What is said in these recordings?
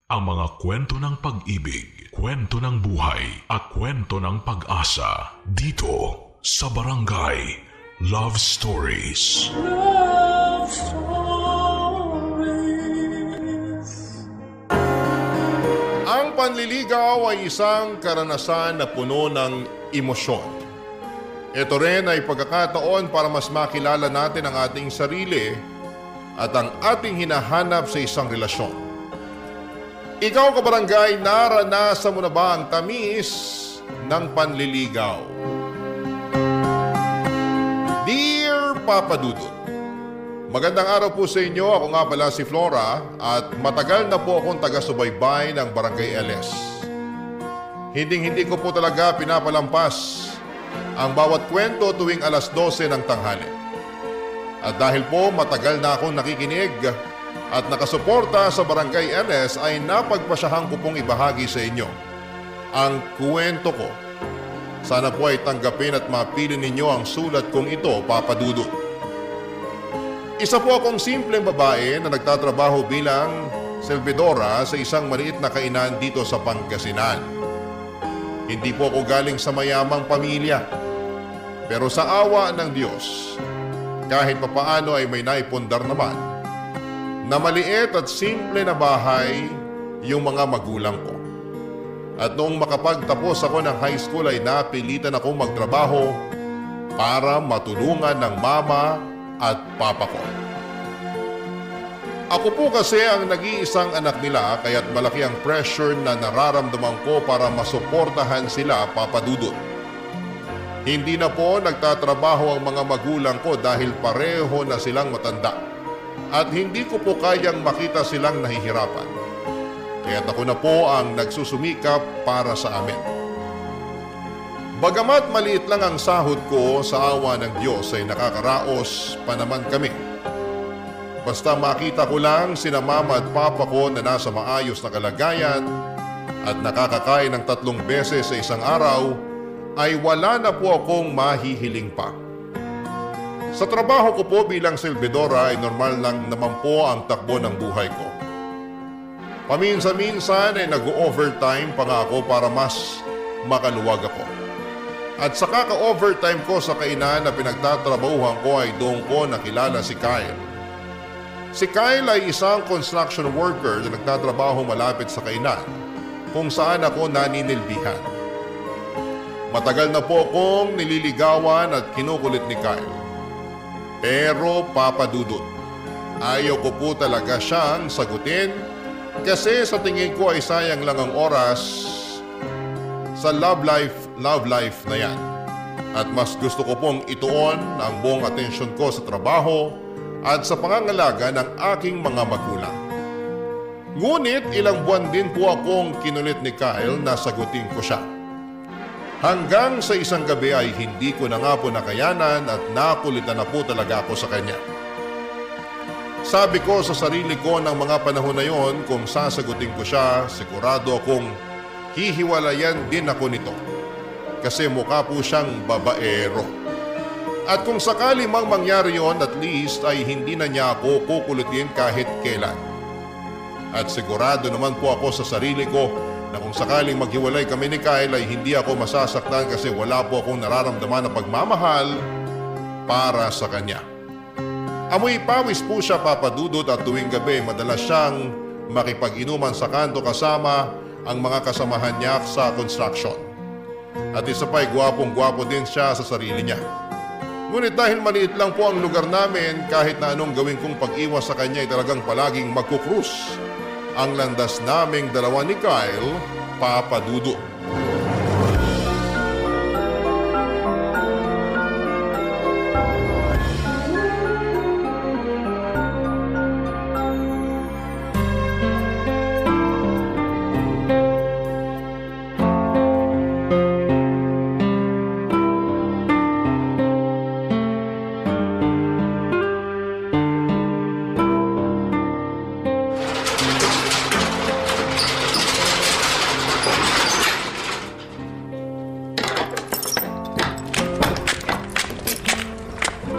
Ang mga kwento ng pag-ibig, kwento ng buhay, at kwento ng pag-asa dito sa Barangay Love Stories. Love Stories. Ang panliligaw ay isang karanasan na puno ng emosyon. Ito rin ay pagkakataon para mas makilala natin ang ating sarili at ang ating hinahanap sa isang relasyon. Ikaw, kabarangay, naranasan mo na ba ang tamis ng panliligaw? Dear Papa Dudut, magandang araw po sa inyo. Ako nga pala si Flora at matagal na po akong taga-subaybay ng Barangay LS. Hindi ko po talaga pinapalampas ang bawat kwento tuwing alas 12 ng tanghali. At dahil po matagal na akong nakikinig at nakasuporta sa Barangay LS ay napagpasyahan ko pong ibahagi sa inyo ang kwento ko. Sana po ay tanggapin at mapili ninyo ang sulat kong ito, Papa Dudut. Isa po akong simpleng babae na nagtatrabaho bilang servidora sa isang maliit na kainan dito sa Pangasinan. Hindi po ako galing sa mayamang pamilya. Pero sa awa ng Diyos, kahit papaano ay may naipundar naman na maliit at simple na bahay yung mga magulang ko. At noong makapagtapos ako ng high school ay napilitan akong magtrabaho para matulungan ng mama at papa ko. Ako po kasi ang nag-iisang anak nila kaya't malaki ang pressure na nararamdaman ko para masuportahan sila, Papa Dudut. Hindi na po nagtatrabaho ang mga magulang ko dahil pareho na silang matanda at hindi ko po kayang makita silang nahihirapan. Kaya't ako na po ang nagsusumikap para sa amin. Bagamat maliit lang ang sahod ko, sa awa ng Diyos ay nakakaraos pa naman kami. Basta makita ko lang sina mama at papa ko na nasa maayos na kalagayan at nakakakain ng 3 beses sa isang araw, ay wala na po akong mahihiling pa. Sa trabaho ko po bilang servidora ay normal lang naman po ang takbo ng buhay ko. Paminsan-minsan ay nag-overtime pa nga ako para mas makaluwag ako. At sa kaka-overtime ko sa kainan na pinagtatrabahuhan ko ay doon ko nakilala si Kyle. Si Kyle ay isang construction worker na nagtatrabaho malapit sa kainan kung saan ako naninilbihan. Matagal na po akong nililigawan at kinukulit ni Kyle. Pero Papa Dudut, ayaw ko po talaga siyang sagutin kasi sa tingin ko ay sayang lang ang oras sa love life na yan. At mas gusto ko pong ituon ang buong atensyon ko sa trabaho at sa pangangalaga ng aking mga magulang. Ngunit ilang buwan din po akong kinulit ni Kyle na sagutin ko siya. Hanggang sa isang gabi ay hindi ko na nga po nakayanan at nakulitan na po talaga ako sa kanya. Sabi ko sa sarili ko ng mga panahon na yon, kung sasagutin ko siya, sigurado akong hihiwalayan din ako nito. Kasi mukha po siyang babaero. At kung sakali mang mangyari yon, at least ay hindi na niya ako kukulitin kahit kailan. At sigurado naman po ako sa sarili ko na kung sakaling maghiwalay kami ni Kyle ay hindi ako masasaktan kasi wala po akong nararamdaman na pagmamahal para sa kanya. Amoy pawis po siya, Papa Dudut, at tuwing gabi madalas siyang makipag-inuman sa kanto kasama ang mga kasamahan niya sa construction. At isa pa'y gwapong-gwapo din siya sa sarili niya. Ngunit dahil maliit lang po ang lugar namin, kahit na anong gawin kong pag-iwas sa kanya ay talagang palaging magkukrus ang landas naming dalawa ni Kyle, Papa Dudut.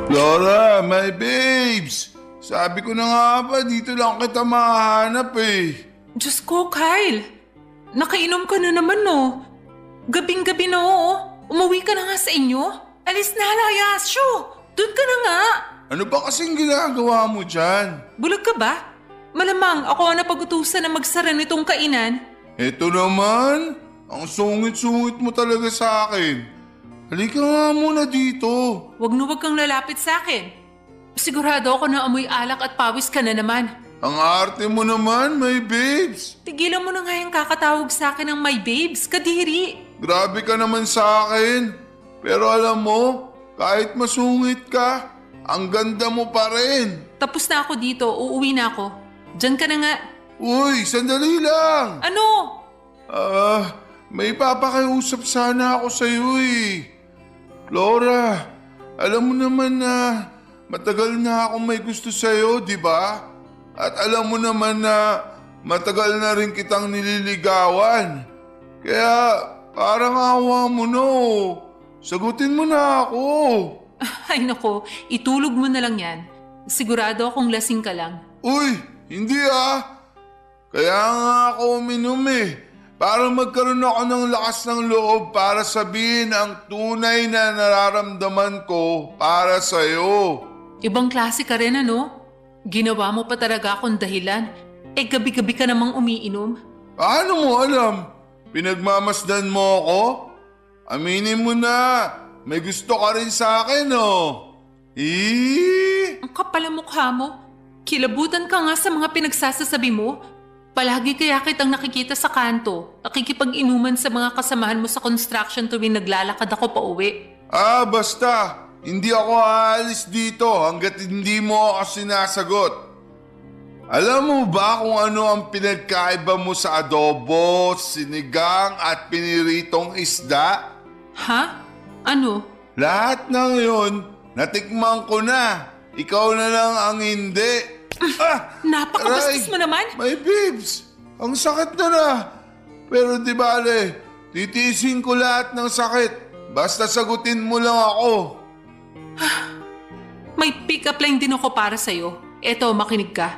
Flora, my babes! Sabi ko na nga ba, dito lang kita mahanap eh. Diyos ko, Kyle. Nakainom ka na naman, no? Gabing-gabi na, oo. Umuwi ka na nga sa inyo. Alis na, Layasyo. Doon ka na nga. Ano ba kasing ginagawa mo dyan? Bulag ka ba? Malamang ako ang napag-utusan na magsara nitong kainan. Eto naman, ang sungit-sungit mo talaga sa akin. Halika nga muna dito. Wag kang lalapit sa akin. Sigurado ako na amoy alak at pawis ka na naman. Ang arte mo naman, my babes. Tigilan mo na nga yung kakatawag sa akin ng my babes, kadiri. Grabe ka naman sa akin. Pero alam mo, kahit masungit ka, ang ganda mo pa rin. Tapos na ako dito, uuwi na ako. Diyan ka na nga. Uy, sandali lang. Ano? May papakiusap sana ako sa'yo eh. Laura, alam mo naman na matagal na akong may gusto sa'yo, di ba? At alam mo naman na matagal na rin kitang nililigawan. Kaya parang awa mo no. Sagutin mo na ako. Ay nako, itulog mo na lang yan. Sigurado akong lasing ka lang. Uy, hindi ah. Kaya nga ako uminom eh. Para magkaroon ako ng lakas ng loob para sabihin ang tunay na nararamdaman ko para sa'yo. Ibang klase ka rin ano? Ginawa mo pa talaga akong dahilan. Gabi-gabi ka namang umiinom. Paano mo alam? Pinagmamasdan mo ako? Aminin mo na, may gusto ka rin sa akin, oh. Ang kapal ang mukha mo. Kilabutan ka nga sa mga pinagsasasabi mo. Palagi kaya kitang nakikita sa kanto, nakikipag-inuman sa mga kasamahan mo sa construction tuwing naglalakad ako pa uwi. Basta. Hindi ako aalis dito hanggat hindi mo ako sinasagot. Alam mo ba kung ano ang pinagkaiba mo sa adobo, sinigang at piniritong isda? Ha? Ano? Lahat ng yun, natikman ko na. Ikaw na lang ang hindi. Napakabastos mo naman. My babes, ang sakit na. Pero di bale, titiisin ko lahat ng sakit. Basta sagutin mo lang ako. May pick-up line din ako para sa'yo. Eto, makinig ka.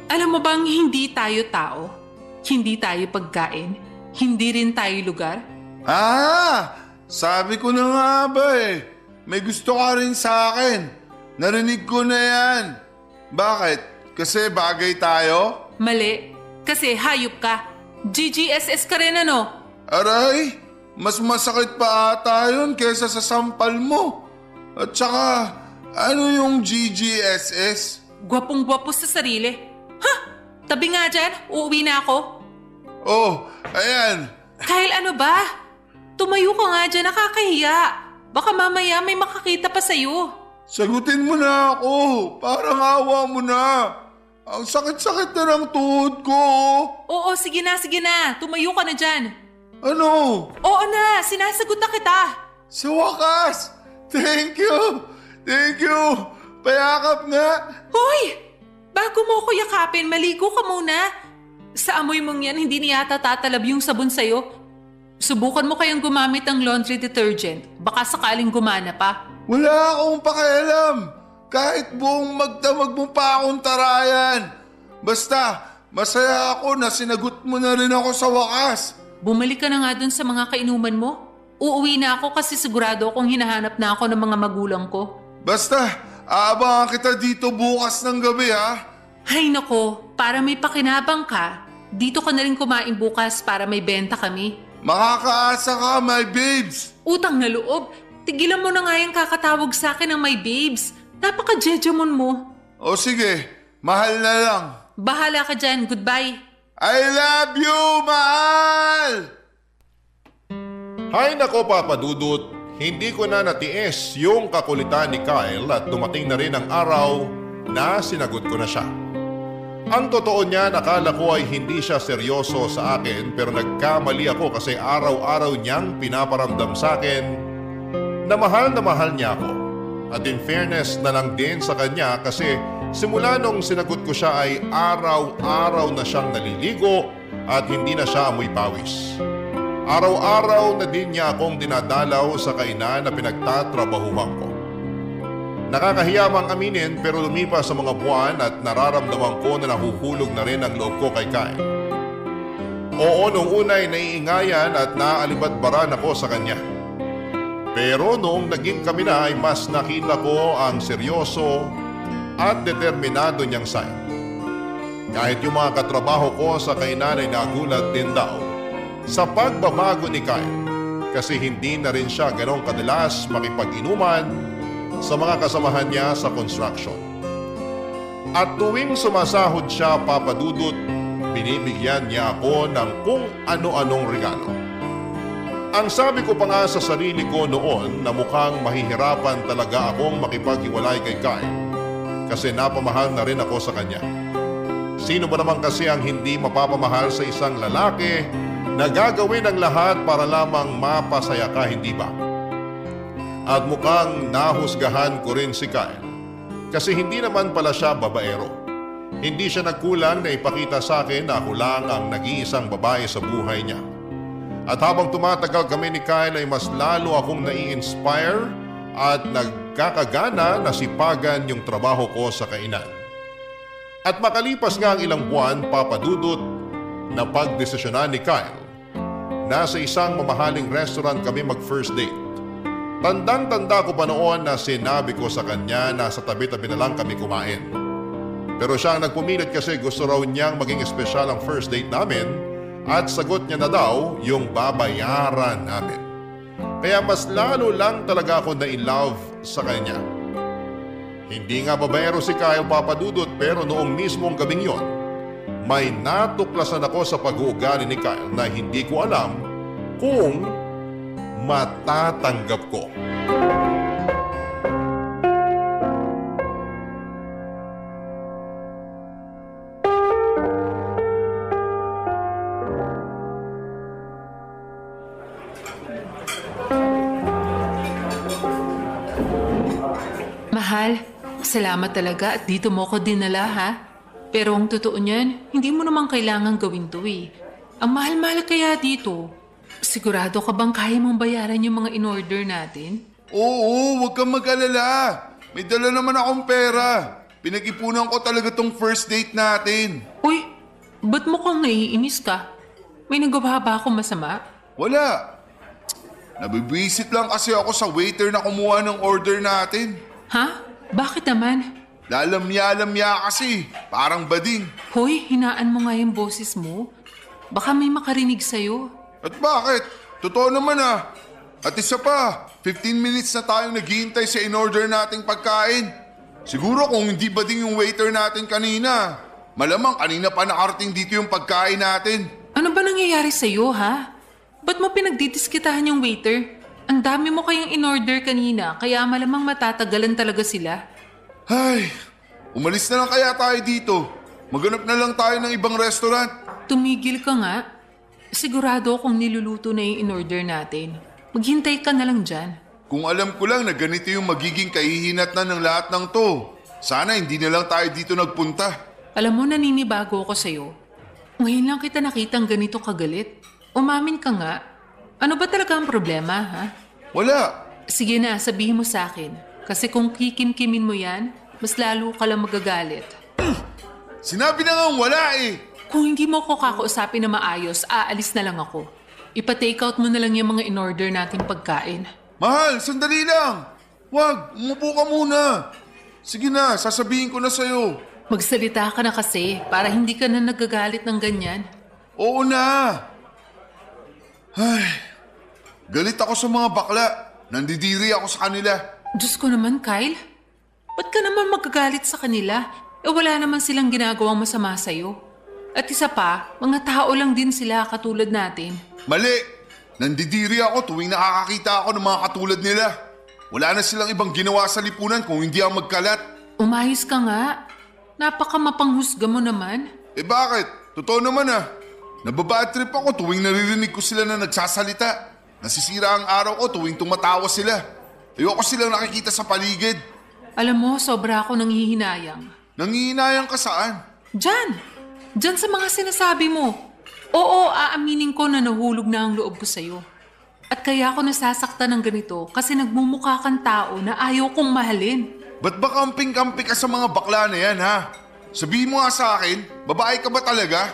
Alam mo bang hindi tayo tao? Hindi tayo pagkain? Hindi rin tayo lugar? Sabi ko na nga ba eh. May gusto ka rin sa akin. Narinig ko na yan. Bakit? Kasi bagay tayo? Mali. Kasi hayop ka. GGSS ka rin ano? Aray, mas masakit pa ata yun kesa sa sampal mo. At saka, ano yung GGSS? Gwapong-gwapo sa sarili. Ha? Tabi nga dyan, uuwi na ako. Oh, ayan. Kyle, ano ba? Tumayo ka nga dyan, nakakahiya. Baka mamaya may makakita pa sa'yo. Sagutin mo na ako. Parang awa mo na. Ang sakit-sakit na ng tuhod ko. Oo, sige na. Tumayo ka na dyan. Ano? Oo na, sinasagot na kita. Sa wakas! Thank you! Payakap nga! Hoy! Bago mo ako yakapin, maligo ka muna. Sa amoy mong yan, hindi niya yata tatalab yung sabon sa'yo. Subukan mo kayang gumamit ng laundry detergent. Baka sakaling gumana pa. Wala akong pakialam. Kahit buong magdamag mo pa akong tarayan. Basta, masaya ako na sinagot mo na rin ako sa wakas. Bumalik ka na nga dun sa mga kainuman mo. Uuwi na ako kasi sigurado akong hinahanap na ako ng mga magulang ko. Basta, aabangan kita dito bukas ng gabi ha. Hay nako, para may pakinabang ka, dito ka na rin kumain bukas para may benta kami. Makakaasa ka, my babes. Utang na loob, tigilan mo na nga yung kakatawag sa akin ng my babes. Napaka-jejemon mo. O sige, mahal na lang. Bahala ka dyan, goodbye. I love you, mahal! Hay nako Papa Dudut, hindi ko na natiis yung kakulitan ni Kyle at dumating na rin ang araw na sinagot ko na siya. Ang totoo niya, nakala ko ay hindi siya seryoso sa akin pero nagkamali ako kasi araw-araw niyang pinaparamdam sa akin na mahal niya ako. At in fairness na lang din sa kanya kasi simula nung sinagot ko siya ay araw-araw na siyang naliligo at hindi na siya amoy pawis. Araw-araw na din niya akong dinadalaw sa kainan na pinagtatrabahuhan ko. Nakakahiya mang aminin pero lumipas sa mga buwan at nararamdaman ko na nahuhulog na rin ang loob ko kay Kyle. Oo, nung una'y naiingayan at naalibadbaran ako sa kanya. Pero noong naging kami na ay mas nakita ko ang seryoso at determinado niyang sign. Kahit yung mga katrabaho ko sa kainan ay nagulat din daw sa pagbabago ni Kyle kasi hindi na rin siya ganong kadalas makipag-inuman sa mga kasamahan niya sa construction. At tuwing sumasahod siya, Papa Dudut, binibigyan niya ako ng kung ano-anong regalo. Ang sabi ko pa nga sa sarili ko noon na mukhang mahihirapan talaga akong makipaghiwalay kay Kyle kasi napamahal na rin ako sa kanya. Sino ba naman kasi ang hindi mapapamahal sa isang lalaki na gagawin ang lahat para lamang mapasaya ka, hindi ba? At mukhang nahusgahan ko rin si Kyle kasi hindi naman pala siya babaero. Hindi siya nagkulang na ipakita sa akin na ako lang ang nag-iisang babae sa buhay niya. At habang tumatagal kami ni Kyle ay mas lalo akong nai-inspire at nagkakagana na sipagan yung trabaho ko sa kainan. At makalipas nga ang ilang buwan, Papa Dudut, na pagdesisyonan ni Kyle, nasa isang mamahaling restaurant kami mag-first date. Tandang-tanda ko pa noon na sinabi ko sa kanya na sa tabi-tabi na lang kami kumain. Pero siya ang nagpumilit kasi gusto raw niyang maging espesyal ang first date namin at sagot niya na daw yung babayaran namin. Kaya mas lalo lang talaga ako na-in-love sa kanya. Hindi nga babaero si Kyle, Papa Dudut, pero noong mismong gabing yon, may natuklasan ako sa pag-uugali ni Kyle na hindi ko alam kung matatanggap ko. Mahal, salamat talaga at dito mo ko dinala ha. Pero ang totoo niyan, hindi mo naman kailangan gawin to eh. Ang mahal-mahal kaya dito. Sigurado ka bang kaya mong bayaran yung mga in-order natin? Oo, huwag kang mag-alala. May dala naman akong pera. Pinag-ipunan ko talaga tong first date natin. Uy, ba't mukhang naiinis ka? May nagawa ba ako masama? Wala. Nabibwisit lang kasi ako sa waiter na kumuha ng order natin. Ha? Bakit naman? Lalamya-lamya kasi. Parang bading. Hoy, hinaan mo nga yung boses mo. Baka may makarinig sa'yo. At bakit? Totoo naman ah. At isa pa, 15 minutes na tayong naghihintay sa in-order nating pagkain. Siguro kung hindi bading yung waiter natin kanina, malamang kanina pa nakarating dito yung pagkain natin. Ano ba nangyayari sa'yo, ha? Ba't mo pinagdidiskitahan yung waiter? Ang dami mo kayang in-order kanina, kaya malamang matatagalan talaga sila. Ay, umalis na lang kaya tayo dito. Maghanap na lang tayo ng ibang restaurant. Tumigil ka nga. Sigurado akong niluluto na yung in-order natin. Maghintay ka na lang dyan. Kung alam ko lang na ganito yung magiging kahihinatnan ng lahat ng to, sana hindi na lang tayo dito nagpunta. Alam mo, naninibago ako sa'yo. Ngayon lang kita nakitang ganito kagalit. Umamin ka nga. Ano ba talaga ang problema, ha? Wala. Sige na, sabihin mo sa akin. Kasi kung kikimkimin mo yan, mas lalo ka lang magagalit. Sinabi na nga wala eh. Kung hindi mo ko kakausapin na maayos, aalis na lang ako. Ipa-take out mo na lang yung mga in-order nating pagkain. Mahal, sandali lang. Wag, umupo ka muna. Sige na, sasabihin ko na sa'yo. Magsalita ka na kasi para hindi ka na nagagalit ng ganyan. Oo na. Ay, galit ako sa mga bakla. Nandidiri ako sa kanila. Diyos ko naman, Kyle. Ba't ka naman magagalit sa kanila? Wala naman silang ginagawang masama sa'yo. At isa pa, mga tao lang din sila katulad natin. Mali. Nandidiri ako tuwing nakakakita ako ng mga katulad nila. Wala na silang ibang ginawa sa lipunan kung hindi ang magkalat. Umayos ka nga. Napakamapanghusga mo naman. Eh bakit? Totoo naman ah. Nababad trip ako tuwing naririnig ko sila na nagsasalita. Nasisira ang araw ko tuwing tumatawa sila. Ayoko silang nakikita sa paligid. Alam mo, sobra ako nanghihinayang. Nanghihinayang ka saan? Diyan sa mga sinasabi mo. Oo, aaminin ko na nahulog na ang loob ko sa'yo. At kaya ako nasasaktan ng ganito kasi nagmumukha kang tao na ayaw kong mahalin. Ba't ba kamping-kampi ka sa mga bakla na yan ha? Sabihin mo nga sa akin, babae ka ba talaga?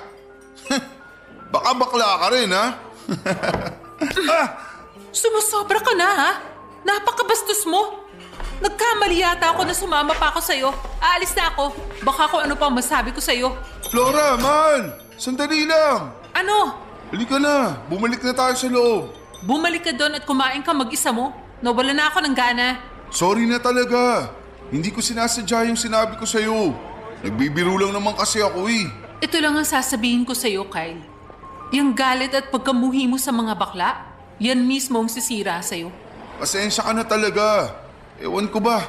Baka bakla ka rin, ha? Sumusobra ka na, ha? Napakabastos mo. Nagkamali yata ako na sumama pa ako sa'yo. Aalis na ako. Baka kung ano pa masabi ko sa'yo. Flora, mahal! Sandali lang! Ano? Halika na, bumalik na tayo sa loob. Bumalik ka doon at kumain ka mag-isa mo? Nawala na ako ng gana. Sorry na talaga. Hindi ko sinasadya yung sinabi ko sa'yo. Nagbibiro lang naman kasi ako eh. Ito lang ang sasabihin ko sa'yo, Kyle. Yung galit at pagkamuhi mo sa mga bakla, yan mismo ang sisira sa'yo. Pasensya ka na talaga. Ewan ko ba,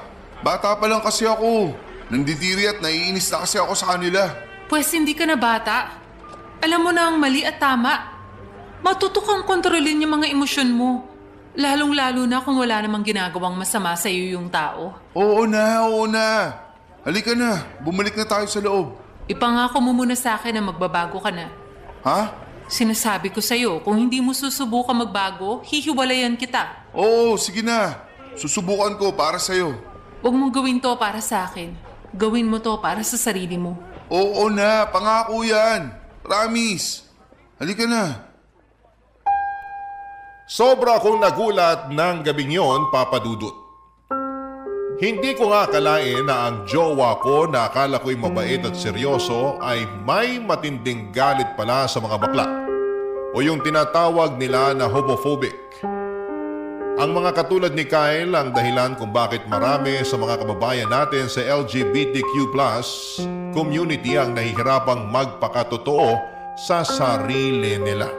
bata pa lang kasi ako. Nandidiri at naiinis na kasi ako sa kanila. Pwes hindi ka na bata. Alam mo na ang mali at tama. Matuto kang kontrolin yung mga emosyon mo. Lalong-lalo na kung wala namang ginagawang masama sa iyo yung tao. Oo na. Halika na, bumalik na tayo sa loob. Ipangako mo muna sa akin na magbabago ka na. Ha? Sinasabi ko sa'yo, kung hindi mo susubukan magbago, hihiwalayan kita. Oo, sige na. Susubukan ko para sa'yo. Huwag mong gawin to para sa akin. Gawin mo to para sa sarili mo. Oo na, pangako yan. Promise. Halika na. Sobra akong nagulat ng gabing yon, Papa Dudut. Hindi ko nga akalain na ang jowa ko na akala ko'y mabait at seryoso ay may matinding galit pala sa mga bakla o yung tinatawag nila na homophobic. Ang mga katulad ni Kyle ang dahilan kung bakit marami sa mga kababayan natin sa LGBTQ+ community ang nahihirapang magpakatotoo sa sarili nila.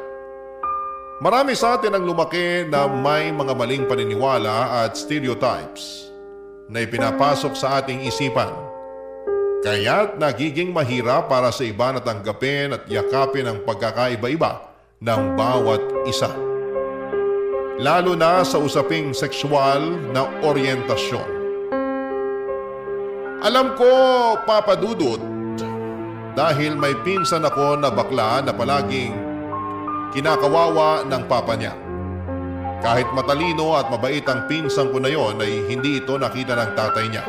Marami sa atin ang lumaki na may mga maling paniniwala at stereotypes na ipinapasok sa ating isipan. Kaya't nagiging mahirap para sa iba na tanggapin at yakapin ang pagkakaiba-iba ng bawat isa. Lalo na sa usaping sexual na oryentasyon. Alam ko, Papa Dudut, dahil may pinsan ako na bakla na palaging kinakawawa ng papa niya. Kahit matalino at mabait ang pinsan ko na yon ay hindi ito nakita ng tatay niya.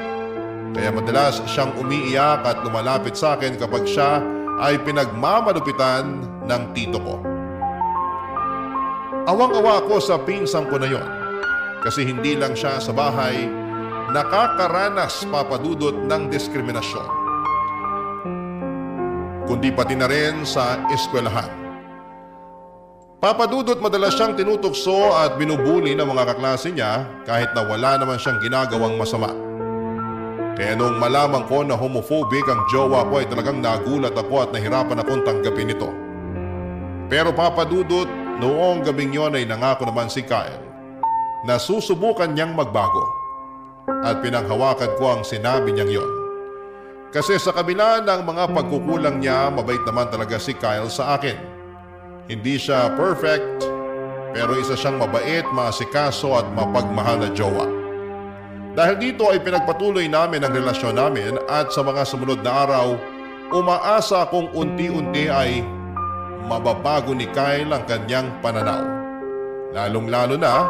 Kaya madalas siyang umiiyak at lumalapit sa akin kapag siya ay pinagmamalupitan ng tito ko. Awang-awa ako sa pinsan ko na yon kasi hindi lang siya sa bahay nakakaranas, Papa Dudut, ng diskriminasyon, kundi pati na rin sa eskwelahan. Papa Dudut, madalas siyang tinutokso at binubuli ng mga kaklase niya kahit na wala naman siyang ginagawang masama. Kaya nung malaman ko na homophobic ang jowa ko ay talagang nagulat ako at nahirapan akong tanggapin ito. Pero Papa Dudut, noong gabing yon ay nangako naman si Kyle na susubukan niyang magbago at pinanghawakan ko ang sinabi niyang yon. Kasi sa kabila ng mga pagkukulang niya, mabait naman talaga si Kyle sa akin. Hindi siya perfect, pero isa siyang mabait, maasikaso at mapagmahal na jowa. Dahil dito ay pinagpatuloy namin ang relasyon namin at sa mga sumunod na araw, umaasa akong unti-unti ay mababago ni Kyle ang kanyang pananaw. Lalong-lalo na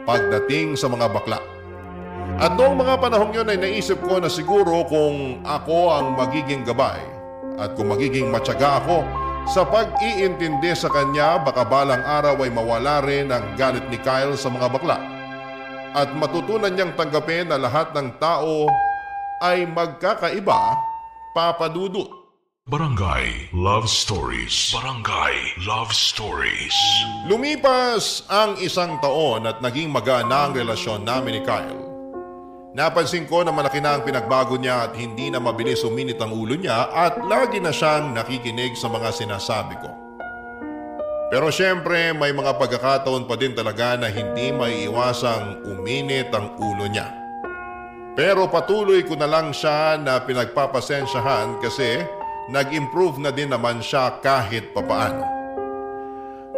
pagdating sa mga bakla. At noong mga panahong yun ay naisip ko na siguro kung ako ang magiging gabay at kung magiging matyaga ako sa pag-iintindi sa kanya, baka balang araw ay mawala rin ang galit ni Kyle sa mga bakla at matutunan niyang tanggapin na lahat ng tao ay magkakaiba, Papa Dudut. Barangay Love Stories. Barangay Love Stories. Lumipas ang 1 taon at naging magana ang relasyon namin ni Kyle. Napansin ko na malaki na ang pinagbago niya at hindi na mabilis uminit ang ulo niya at lagi na siyang nakikinig sa mga sinasabi ko. Pero syempre may mga pagkakataon pa din talaga na hindi maiiwasang uminit ang ulo niya. Pero patuloy ko na lang siya na pinagpapasensyahan kasi nag-improve na din naman siya kahit papaano.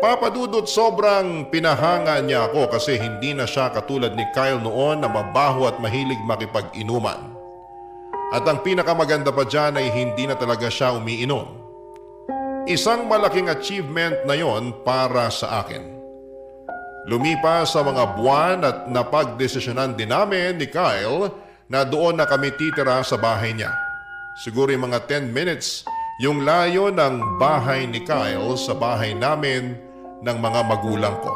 Papa Dudut, sobrang pinahanga niya ako kasi hindi na siya katulad ni Kyle noon na mabaho at mahilig makipag-inuman. At ang pinakamaganda pa dyan ay hindi na talaga siya umiinom. Isang malaking achievement na yon para sa akin. Lumipas sa mga buwan at napagdesisyonan din namin ni Kyle na doon na kami titira sa bahay niya. Siguro yung mga 10 minutes yung layo ng bahay ni Kyle sa bahay namin ng mga magulang ko.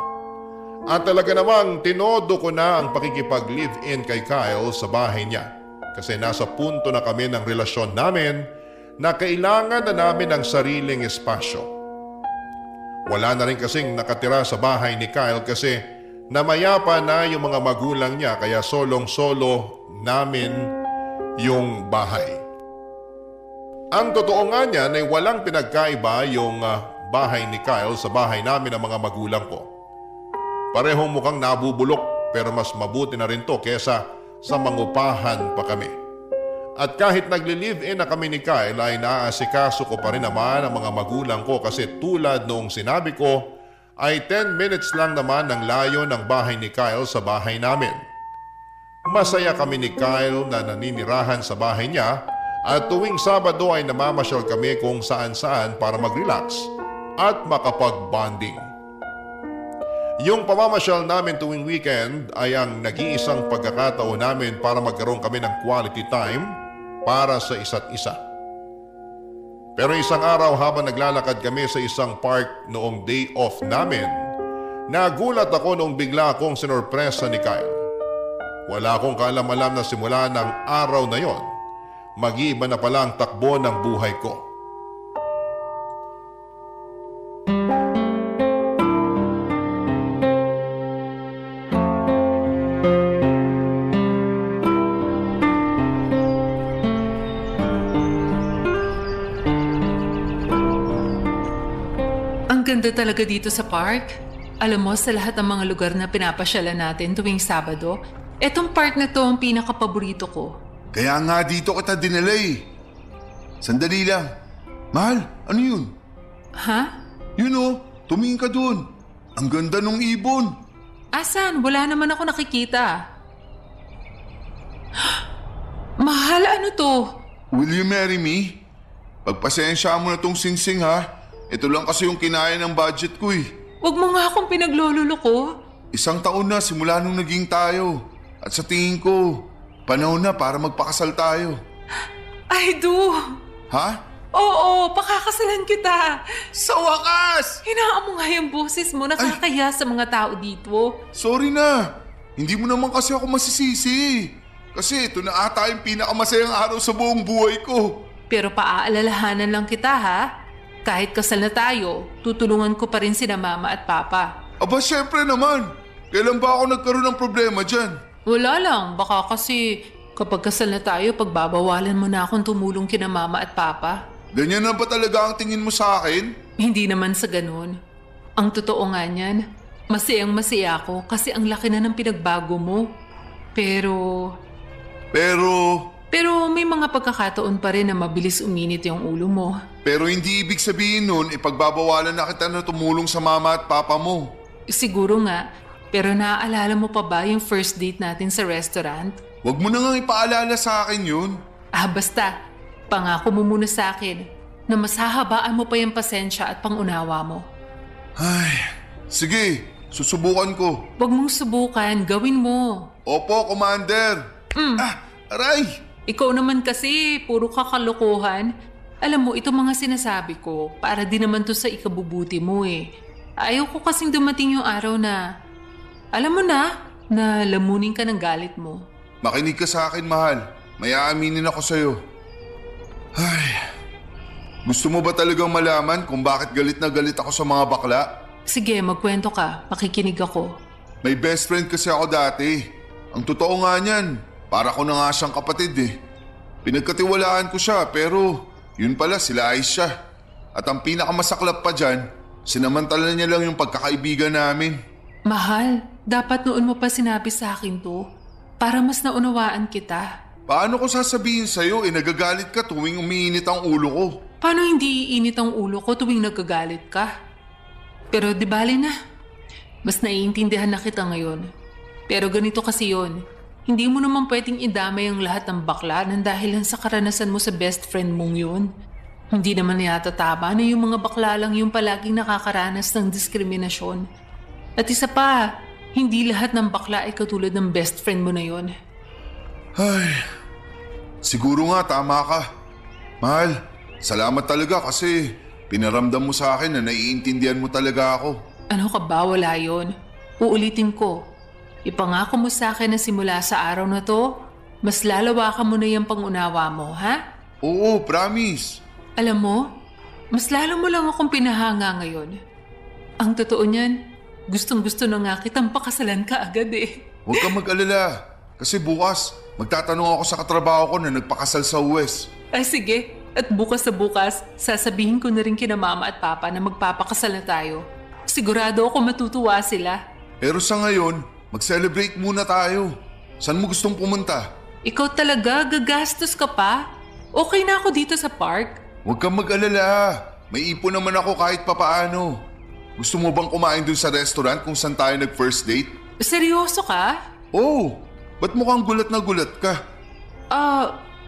At talaga namang tinodo ko na ang pakikipag-live-in kay Kyle sa bahay niya kasi nasa punto na kami ng relasyon namin na kailangan na namin ng sariling espasyo. Wala na rin kasing nakatira sa bahay ni Kyle kasi namayapa na yung mga magulang niya kaya solong-solo namin yung bahay. Ang totoo nga niyan ay walang pinagkaiba yung bahay ni Kyle sa bahay namin ng mga magulang ko. Parehong mukhang nabubulok pero mas mabuti na rin to kesa sa mangupahan pa kami. At kahit nagli-live-in na kami ni Kyle ay naaasikaso ko pa rin naman ang mga magulang ko kasi tulad noong sinabi ko ay 10 minutes lang naman ang layo ng bahay ni Kyle sa bahay namin. Masaya kami ni Kyle na naninirahan sa bahay niya at tuwing Sabado ay namamasyal kami kung saan-saan para mag-relax at makapag-bonding. Yung pamamasyal namin tuwing weekend ay ang nag-iisang pagkakataon namin para magkaroon kami ng quality time para sa isa't isa. Pero isang araw habang naglalakad kami sa isang park noong day off namin, nagulat ako noong bigla akong sinorpresa ni Kyle. Wala akong kaalam-alam na simula ng araw na yon, mag-iiba na pala ang takbo ng buhay ko. Ganda talaga dito sa park. Alam mo, sa lahat ng mga lugar na pinapasyalan natin tuwing Sabado, etong park na to ang pinakapaborito ko. Kaya nga dito kita dinala eh. Sandali lang. Mahal, ano yun? Ha? Yun oh, tumingin ka dun. Ang ganda nung ibon. Asan? Wala naman ako nakikita. Mahal, ano to? Will you marry me? Pagpasensya mo na tong singsing ha. Ito lang kasi yung kinaya ng budget ko eh. Huwag mo nga akong pinaglololo. 1 taon na simula nung naging tayo. At sa tingin ko, panahon na para magpakasal tayo. I do. Ha? Oo, pakakasalan kita. Sa wakas! Hinaan mo nga yung boses mo, nakakaya sa mga tao dito. Sorry na. Hindi mo naman kasi ako masisisi. Kasi ito na ata yung pinakamasayang araw sa buong buhay ko. Pero paaalalahanan lang kita ha. Kahit kasal na tayo, tutulungan ko pa rin sina mama at papa. Aba, syempre naman. Kailan ba ako nagkaroon ng problema dyan? Wala lang, baka kasi kapag kasal na tayo, pagbabawalan mo na akong tumulong kina mama at papa. Ganyan na ba talaga ang tingin mo sa akin? Hindi naman sa ganun. Ang totoo nga niyan, masayang-masaya ako kasi ang laki na ng pinagbago mo. Pero may mga pagkakataon pa rin na mabilis uminit yung ulo mo. Pero hindi ibig sabihin nun, ipagbabawalan na kita na tumulong sa mama at papa mo. Siguro nga, pero naaalala mo pa ba yung first date natin sa restaurant? Huwag mo na nga ipaalala sa akin yun. Basta, pangako mo muna sa akin na mas hahabaan mo pa yung pasensya at pangunawa mo. Ay, sige, susubukan ko. Huwag mong subukan, gawin mo. Opo, Commander. Aray! Ikaw naman kasi, puro kakalokohan. Alam mo, itong mga sinasabi ko, para din naman to sa ikabubuti mo eh. Ayaw ko kasing dumating yung araw na, alam mo na lamunin ka ng galit mo. Makinig ka sa akin, mahal. May aaminin ako sa'yo. Ay, gusto mo ba talagang malaman kung bakit galit na galit ako sa mga bakla? Sige, magkwento ka. Makikinig ako. May best friend kasi ako dati. Ang totoo nga niyan, para ko na nga siyang kapatid eh. Pinagkatiwalaan ko siya pero yun pala sila ayos siya. At ang pinakamasaklap pa dyan, sinamantala niya lang yung pagkakaibigan namin. Mahal, dapat noon mo pa sinabi sa akin to para mas naunawaan kita. Paano ko sasabihin sa'yo nagagalit ka tuwing umiinit ang ulo ko? Paano hindi iinit ang ulo ko tuwing nagagalit ka? Pero di bali na. Mas naiintindihan na kita ngayon. Pero ganito kasi yon. Hindi mo naman pwedeng idamay ang lahat ng bakla nang dahilan sa karanasan mo sa best friend mong yun. Hindi naman yata tama na yung mga bakla lang yung palaging nakakaranas ng diskriminasyon. At isa pa, hindi lahat ng bakla ay katulad ng best friend mo na yun. Ay, siguro nga tama ka. Mahal, Salamat talaga kasi pinaramdam mo sa akin na naiintindihan mo talaga ako. Ano ka ba? Wala yun. Uulitin ko. Ipangako mo sa akin na simula sa araw na to, mas lalawakan mo na yung pangunawa mo, ha? Oo, promise. Alam mo, mas lalo mo lang akong pinahanga ngayon. Ang totoo niyan, gustong-gusto na nga kitang pakasalan ka agad eh. Huwag kang mag-alala. Kasi bukas, magtatanong ako sa katrabaho ko na nagpakasal sa US. Ay sige, at bukas sa bukas, sasabihin ko na rin kina mama at papa na magpapakasal na tayo. Sigurado ako matutuwa sila. Pero sa ngayon, mag-celebrate muna tayo. Saan mo gustong pumunta? Ikaw talaga, gagastos ka pa? Okay na ako dito sa park. Huwag kang mag-alala. May ipon naman ako kahit papaano. Gusto mo bang kumain dun sa restaurant kung saan tayo nag-first date? Seryoso ka? Oo. Ba't mukhang gulat na gulat ka?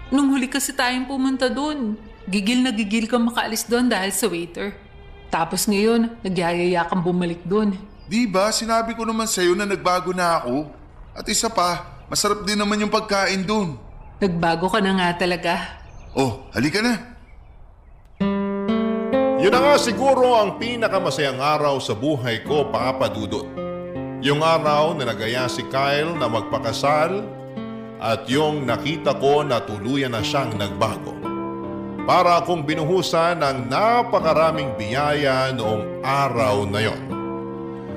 Nung huli kasi tayong pumunta doon, gigil na gigil kang makaalis doon dahil sa waiter. Tapos ngayon, nagyayaya kang bumalik doon. Di ba, sinabi ko naman sa'yo na nagbago na ako. At isa pa, masarap din naman yung pagkain doon. Nagbago ka na nga talaga. Oh, halika na. Yun na nga siguro ang pinakamasayang araw sa buhay ko, Papa Dudut. Yung araw na nagaya si Kyle na magpakasal at yung nakita ko na tuluyan na siyang nagbago. Para akong binuhusan ng napakaraming biyaya noong araw na yon.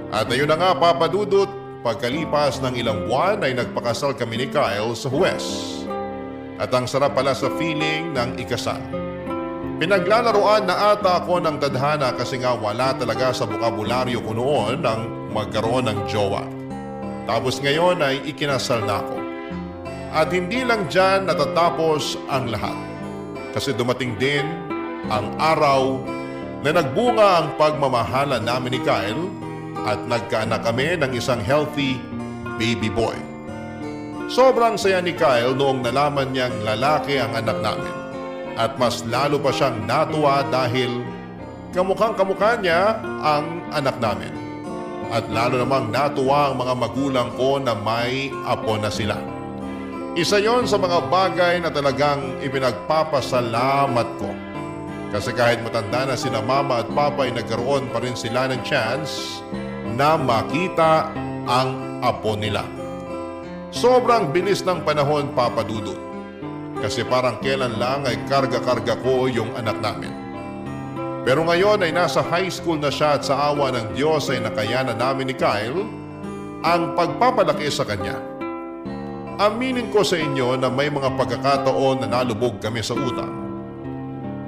At ayun na nga, Papa Dudut, pagkalipas ng ilang buwan ay nagpakasal kami ni Kyle sa Huwes. At ang sarap pala sa feeling ng ikasal. Pinaglalaroan na ata ako ng tadhana kasi nga wala talaga sa bokabularyo ko noon ng magkaroon ng jowa. Tapos ngayon ay ikinasal na ako. At hindi lang dyan natatapos ang lahat. Kasi dumating din ang araw na nagbunga ang pagmamahala namin ni Kyle at nagkaanak kami ng isang healthy baby boy. Sobrang saya ni Kyle noong nalaman niyang lalaki ang anak namin. At mas lalo pa siyang natuwa dahil kamukhang-kamukha niya ang anak namin. At lalo namang natuwa ang mga magulang ko na may apo na sila. Isa yon sa mga bagay na talagang ipinagpapasalamat ko. Kasi kahit matanda na sina mama at papa ay nagkaroon pa rin sila ng chance na makita ang apo nila. Sobrang bilis ng panahon, Papa Dudut. Kasi parang kailan lang ay karga-karga ko yung anak namin. Pero ngayon ay nasa high school na siya at sa awa ng Diyos ay nakayanan namin ni Kyle ang pagpapalaki sa kanya. Aminin ko sa inyo na may mga pagkakataon na nalubog kami sa utang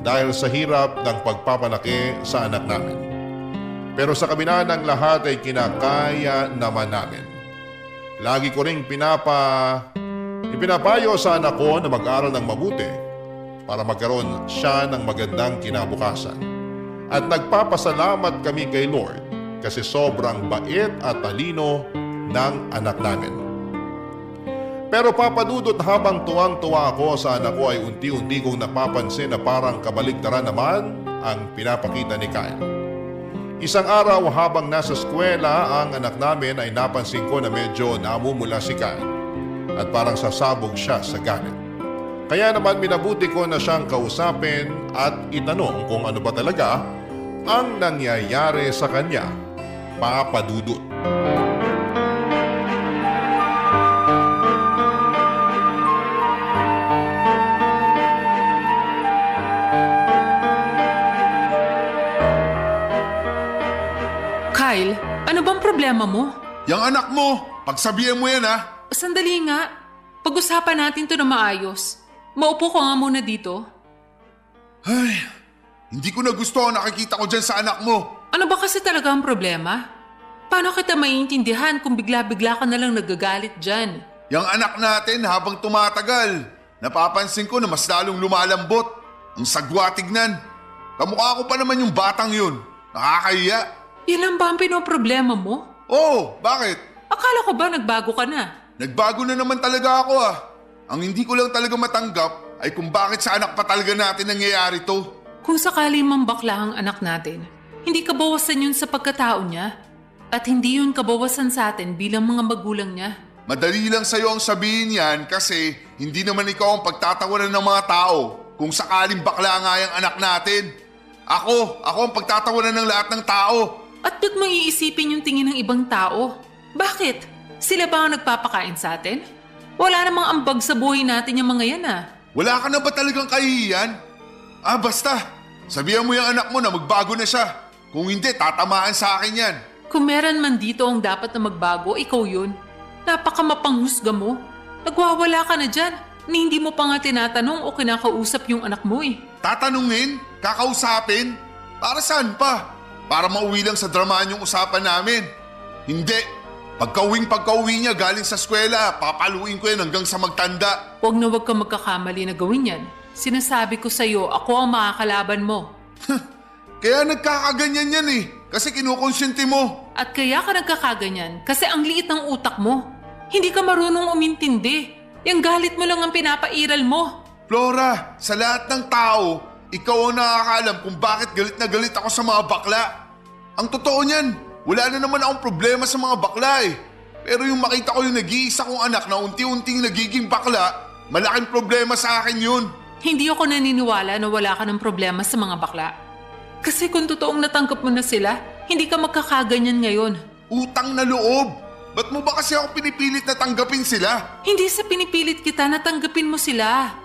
dahil sa hirap ng pagpapalaki sa anak namin. Pero sa kabila ng lahat ay kinakaya naman namin. Lagi ko ring ipinapayo sa anak ko na mag-aral ng mabuti para magkaroon siya ng magandang kinabukasan. At nagpapasalamat kami kay Lord kasi sobrang bait at talino ng anak namin. Pero Papa Dudut, habang tuwang-tuwa ako sa anak ko ay unti-unti kong napapansin na parang kabaligtaran naman ang pinapakita ni Kyle. Isang araw habang nasa eskwela ang anak namin ay napansin ko na medyo namumula si Kyle at parang sasabog siya sa galit. Kaya naman minabuti ko na siyang kausapin at itanong kung ano ba talaga ang nangyayari sa kanya, Papa Dudut. Kyle, ano bang problema mo? Yang anak mo, pagsabihan mo yan ha. Sandali nga. Pag-usapan natin to na maayos. Maupo ka nga muna dito. Ay, hindi ko na gusto ang nakikita ko dyan sa anak mo. Ano ba kasi talaga ang problema? Paano kita maiintindihan kung bigla-bigla ka nalang nagagalit dyan? Yang anak natin habang tumatagal, napapansin ko na mas lalong lumalambot. Ang sagwa tignan. Kamukha ko pa naman yung batang yun. Nakakahiya. Yan lang ba ang pinoproblema mo? Oo, bakit? Akala ko ba nagbago ka na? Nagbago na naman talaga ako ah. Ang hindi ko lang talaga matanggap ay kung bakit sa anak pa talaga natin nangyayari to. Kung sakali mang bakla ang anak natin, hindi kabawasan yun sa pagkatao niya. At hindi yun kabawasan sa atin bilang mga magulang niya. Madali lang sa'yo ang sabihin yan kasi hindi naman ikaw ang pagtatawanan ng mga tao. kung sakaling bakla nga yung anak natin. Ako ang pagtatawanan ng lahat ng tao. At ba't mo iisipin yung tingin ng ibang tao? Bakit? Sila ba ang nagpapakain sa atin? Wala namang ambag sa buhay natin yung mga yan Wala ka na ba talagang kahihiyan? Basta. Sabihan mo yung anak mo na magbago na siya. Kung hindi, tatamaan sa akin yan. Kung meron man dito ang dapat na magbago, ikaw yun. Napakamapanghusga mo. Nagwawala ka na dyan. Ni hindi mo pa nga tinatanong o kinakausap yung anak mo Tatanungin? Kakausapin? Para saan pa? Para mauwi lang sa dramaan yung usapan namin. Hindi. Pagka-uwi niya galing sa eskwela, papaluin ko yan hanggang sa magtanda. Huwag na huwag kang magkakamali na gawin yan. Sinasabi ko sa'yo, ako ang makakalaban mo. Kaya nagkakaganyan yan kasi kinukonsinti mo. At kaya ka nagkakaganyan kasi ang liit ng utak mo. Hindi ka marunong umintindi. Yung galit mo lang ang pinapairal mo. Flora, sa lahat ng tao, ikaw ang nakakaalam kung bakit galit na galit ako sa mga bakla. Ang totoo niyan, wala na naman akong problema sa mga bakla Pero yung makita ko yung nag-iisa kong anak na unti-unting nagiging bakla, malaking problema sa akin yun. Hindi ako naniniwala na wala ka ng problema sa mga bakla. Kasi kung totoong natanggap mo na sila, hindi ka magkakaganyan ngayon. Utang na loob! Ba't mo ba kasi ako pinipilit na tanggapin sila? Hindi sa pinipilit kita na tanggapin mo sila.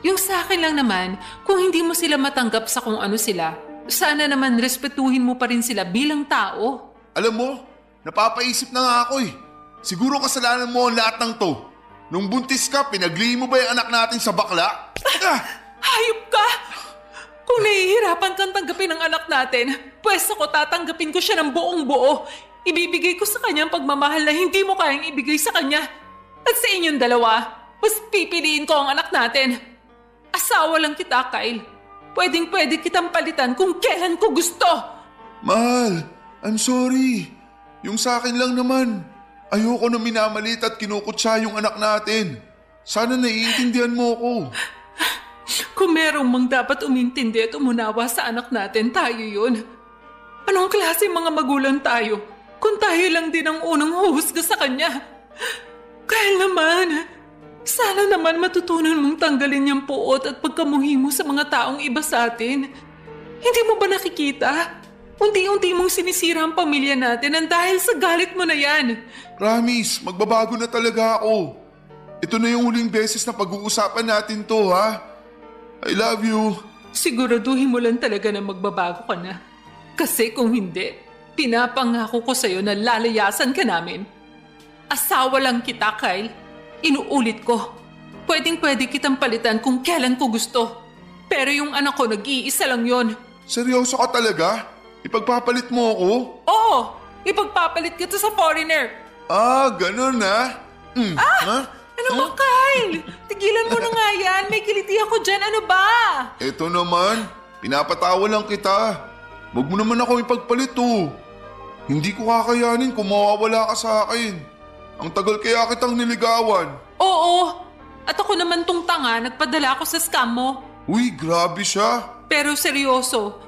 Yung sa akin lang naman, kung hindi mo sila matanggap sa kung ano sila, sana naman respetuhin mo pa rin sila bilang tao. Alam mo, napapaisip na nga ako Siguro kasalanan mo ang lahat ng to. Nung buntis ka, pinaglihi mo ba yung anak natin sa bakla? Hayop ka! Kung nahihirapan kang tanggapin ang anak natin, pwes ako tatanggapin ko siya ng buong buo. Ibibigay ko sa kanya ang pagmamahal na hindi mo kayang ibigay sa kanya. At sa inyong dalawa, mas pipiliin ko ang anak natin. Asawa lang kita, Kyle. Pwedeng-pwede kitang palitan kung kailan ko gusto. Mahal, I'm sorry. Yung sa akin lang naman. Ayoko na minamalit at kinukutsa yung anak natin. Sana naiintindihan mo ko. Kung merong mang dapat umintindi at umunawa sa anak natin, tayo yun. Anong klase mga magulang tayo? Kung tayo lang din ang unang huhusga sa kanya. Kaya naman, sana naman matutunan mong tanggalin yung puot at pagkamuhi mo sa mga taong iba sa atin. Hindi mo ba nakikita? Unti-unti mong sinisira ang pamilya natin ang dahil sa galit mo na yan. Promise, magbabago na talaga ako. Ito na yung huling beses na pag-uusapan natin to, ha? I love you. Siguraduhin mo lang talaga na magbabago ka na. Kasi kung hindi, pinapangako ko sa'yo na lalayasan ka namin. Asawa lang kita, Kyle. Inuulit ko. Pwedeng-pwede kitang palitan kung kailan ko gusto. Pero yung anak ko nag-iisa lang yon. Seryoso ka talaga? Ipagpapalit mo ako? Oo! Ipagpapalit kita sa foreigner. Ganun ha? Ha? Ano ba, Kyle? Tigilan mo na nga yan. May kiliti ako dyan. Ano ba? Eto naman, pinapatawa lang kita. Huwag mo naman ako ipagpalit Hindi ko kakayanin kung mawawala ka sa akin. Ang tagal kaya kitang niligawan. Oo. At ako naman tong tanga, nagpadala ako sa scam mo. Uy, grabe siya. Pero seryoso,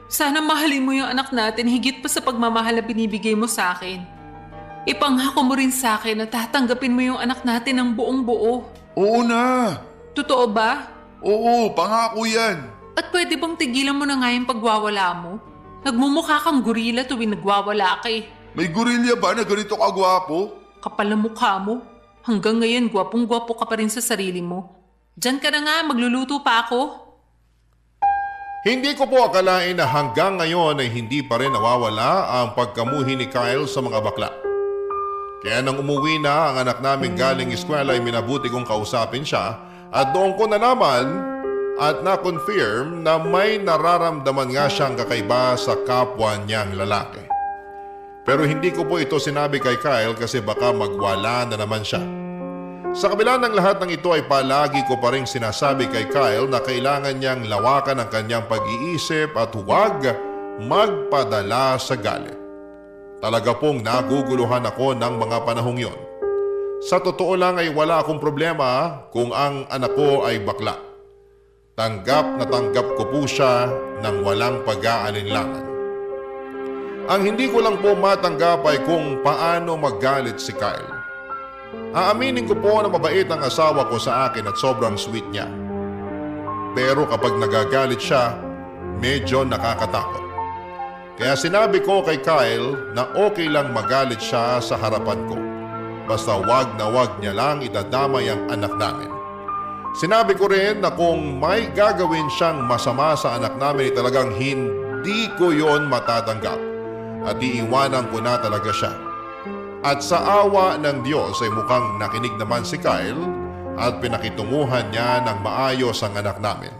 sana mahalin mo yung anak natin higit pa sa pagmamahal na binibigay mo sa akin. Ipangako mo rin sa akin na tatanggapin mo yung anak natin ng buong buo. Oo na. Totoo ba? Oo, pangako yan. At pwede bang tigilan mo na nga yung pagwawala mo? Nagmumukha kang gorila tuwing nagwawala ka May gorilya ba na ganito kagwapo? Kapal na mukha mo. Hanggang ngayon, gwapong-gwapo ka pa rin sa sarili mo. Diyan ka na nga, magluluto pa ako. Hindi ko po akalain na hanggang ngayon ay hindi pa rin nawawala ang pagkamuhi ni Kyle sa mga bakla. Kaya nang umuwi na ang anak namin galing eskwela ay minabuti kong kausapin siya at doon ko nalaman at na-confirm na may nararamdaman nga siyang kakaiba sa kapwa niyang lalaki. Pero hindi ko po ito sinabi kay Kyle kasi baka magwala na naman siya. Sa kabila ng lahat ng ito ay palagi ko pa rin sinasabi kay Kyle na kailangan niyang lawakan ang kanyang pag-iisip at huwag magpadala sa galit. Talaga pong naguguluhan ako ng mga panahong yon. Sa totoo lang ay wala akong problema kung ang anak ko ay bakla. Tanggap na tanggap ko po siya ng walang pag-aalinlangan. Ang hindi ko lang po matanggap ay kung paano magalit si Kyle. Aaminin ko po na mabait ang asawa ko sa akin at sobrang sweet niya. Pero kapag nagagalit siya, medyo nakakatakot. Kaya sinabi ko kay Kyle na okay lang magalit siya sa harapan ko. Basta wag na wag niya lang idadamay ang anak namin. Sinabi ko rin na kung may gagawin siyang masama sa anak namin, talagang hindi ko yon matatanggap at iiwanan ko na talaga siya. At sa awa ng Diyos ay mukhang nakinig naman si Kyle at pinakitunguhan niya ng maayos ang anak namin.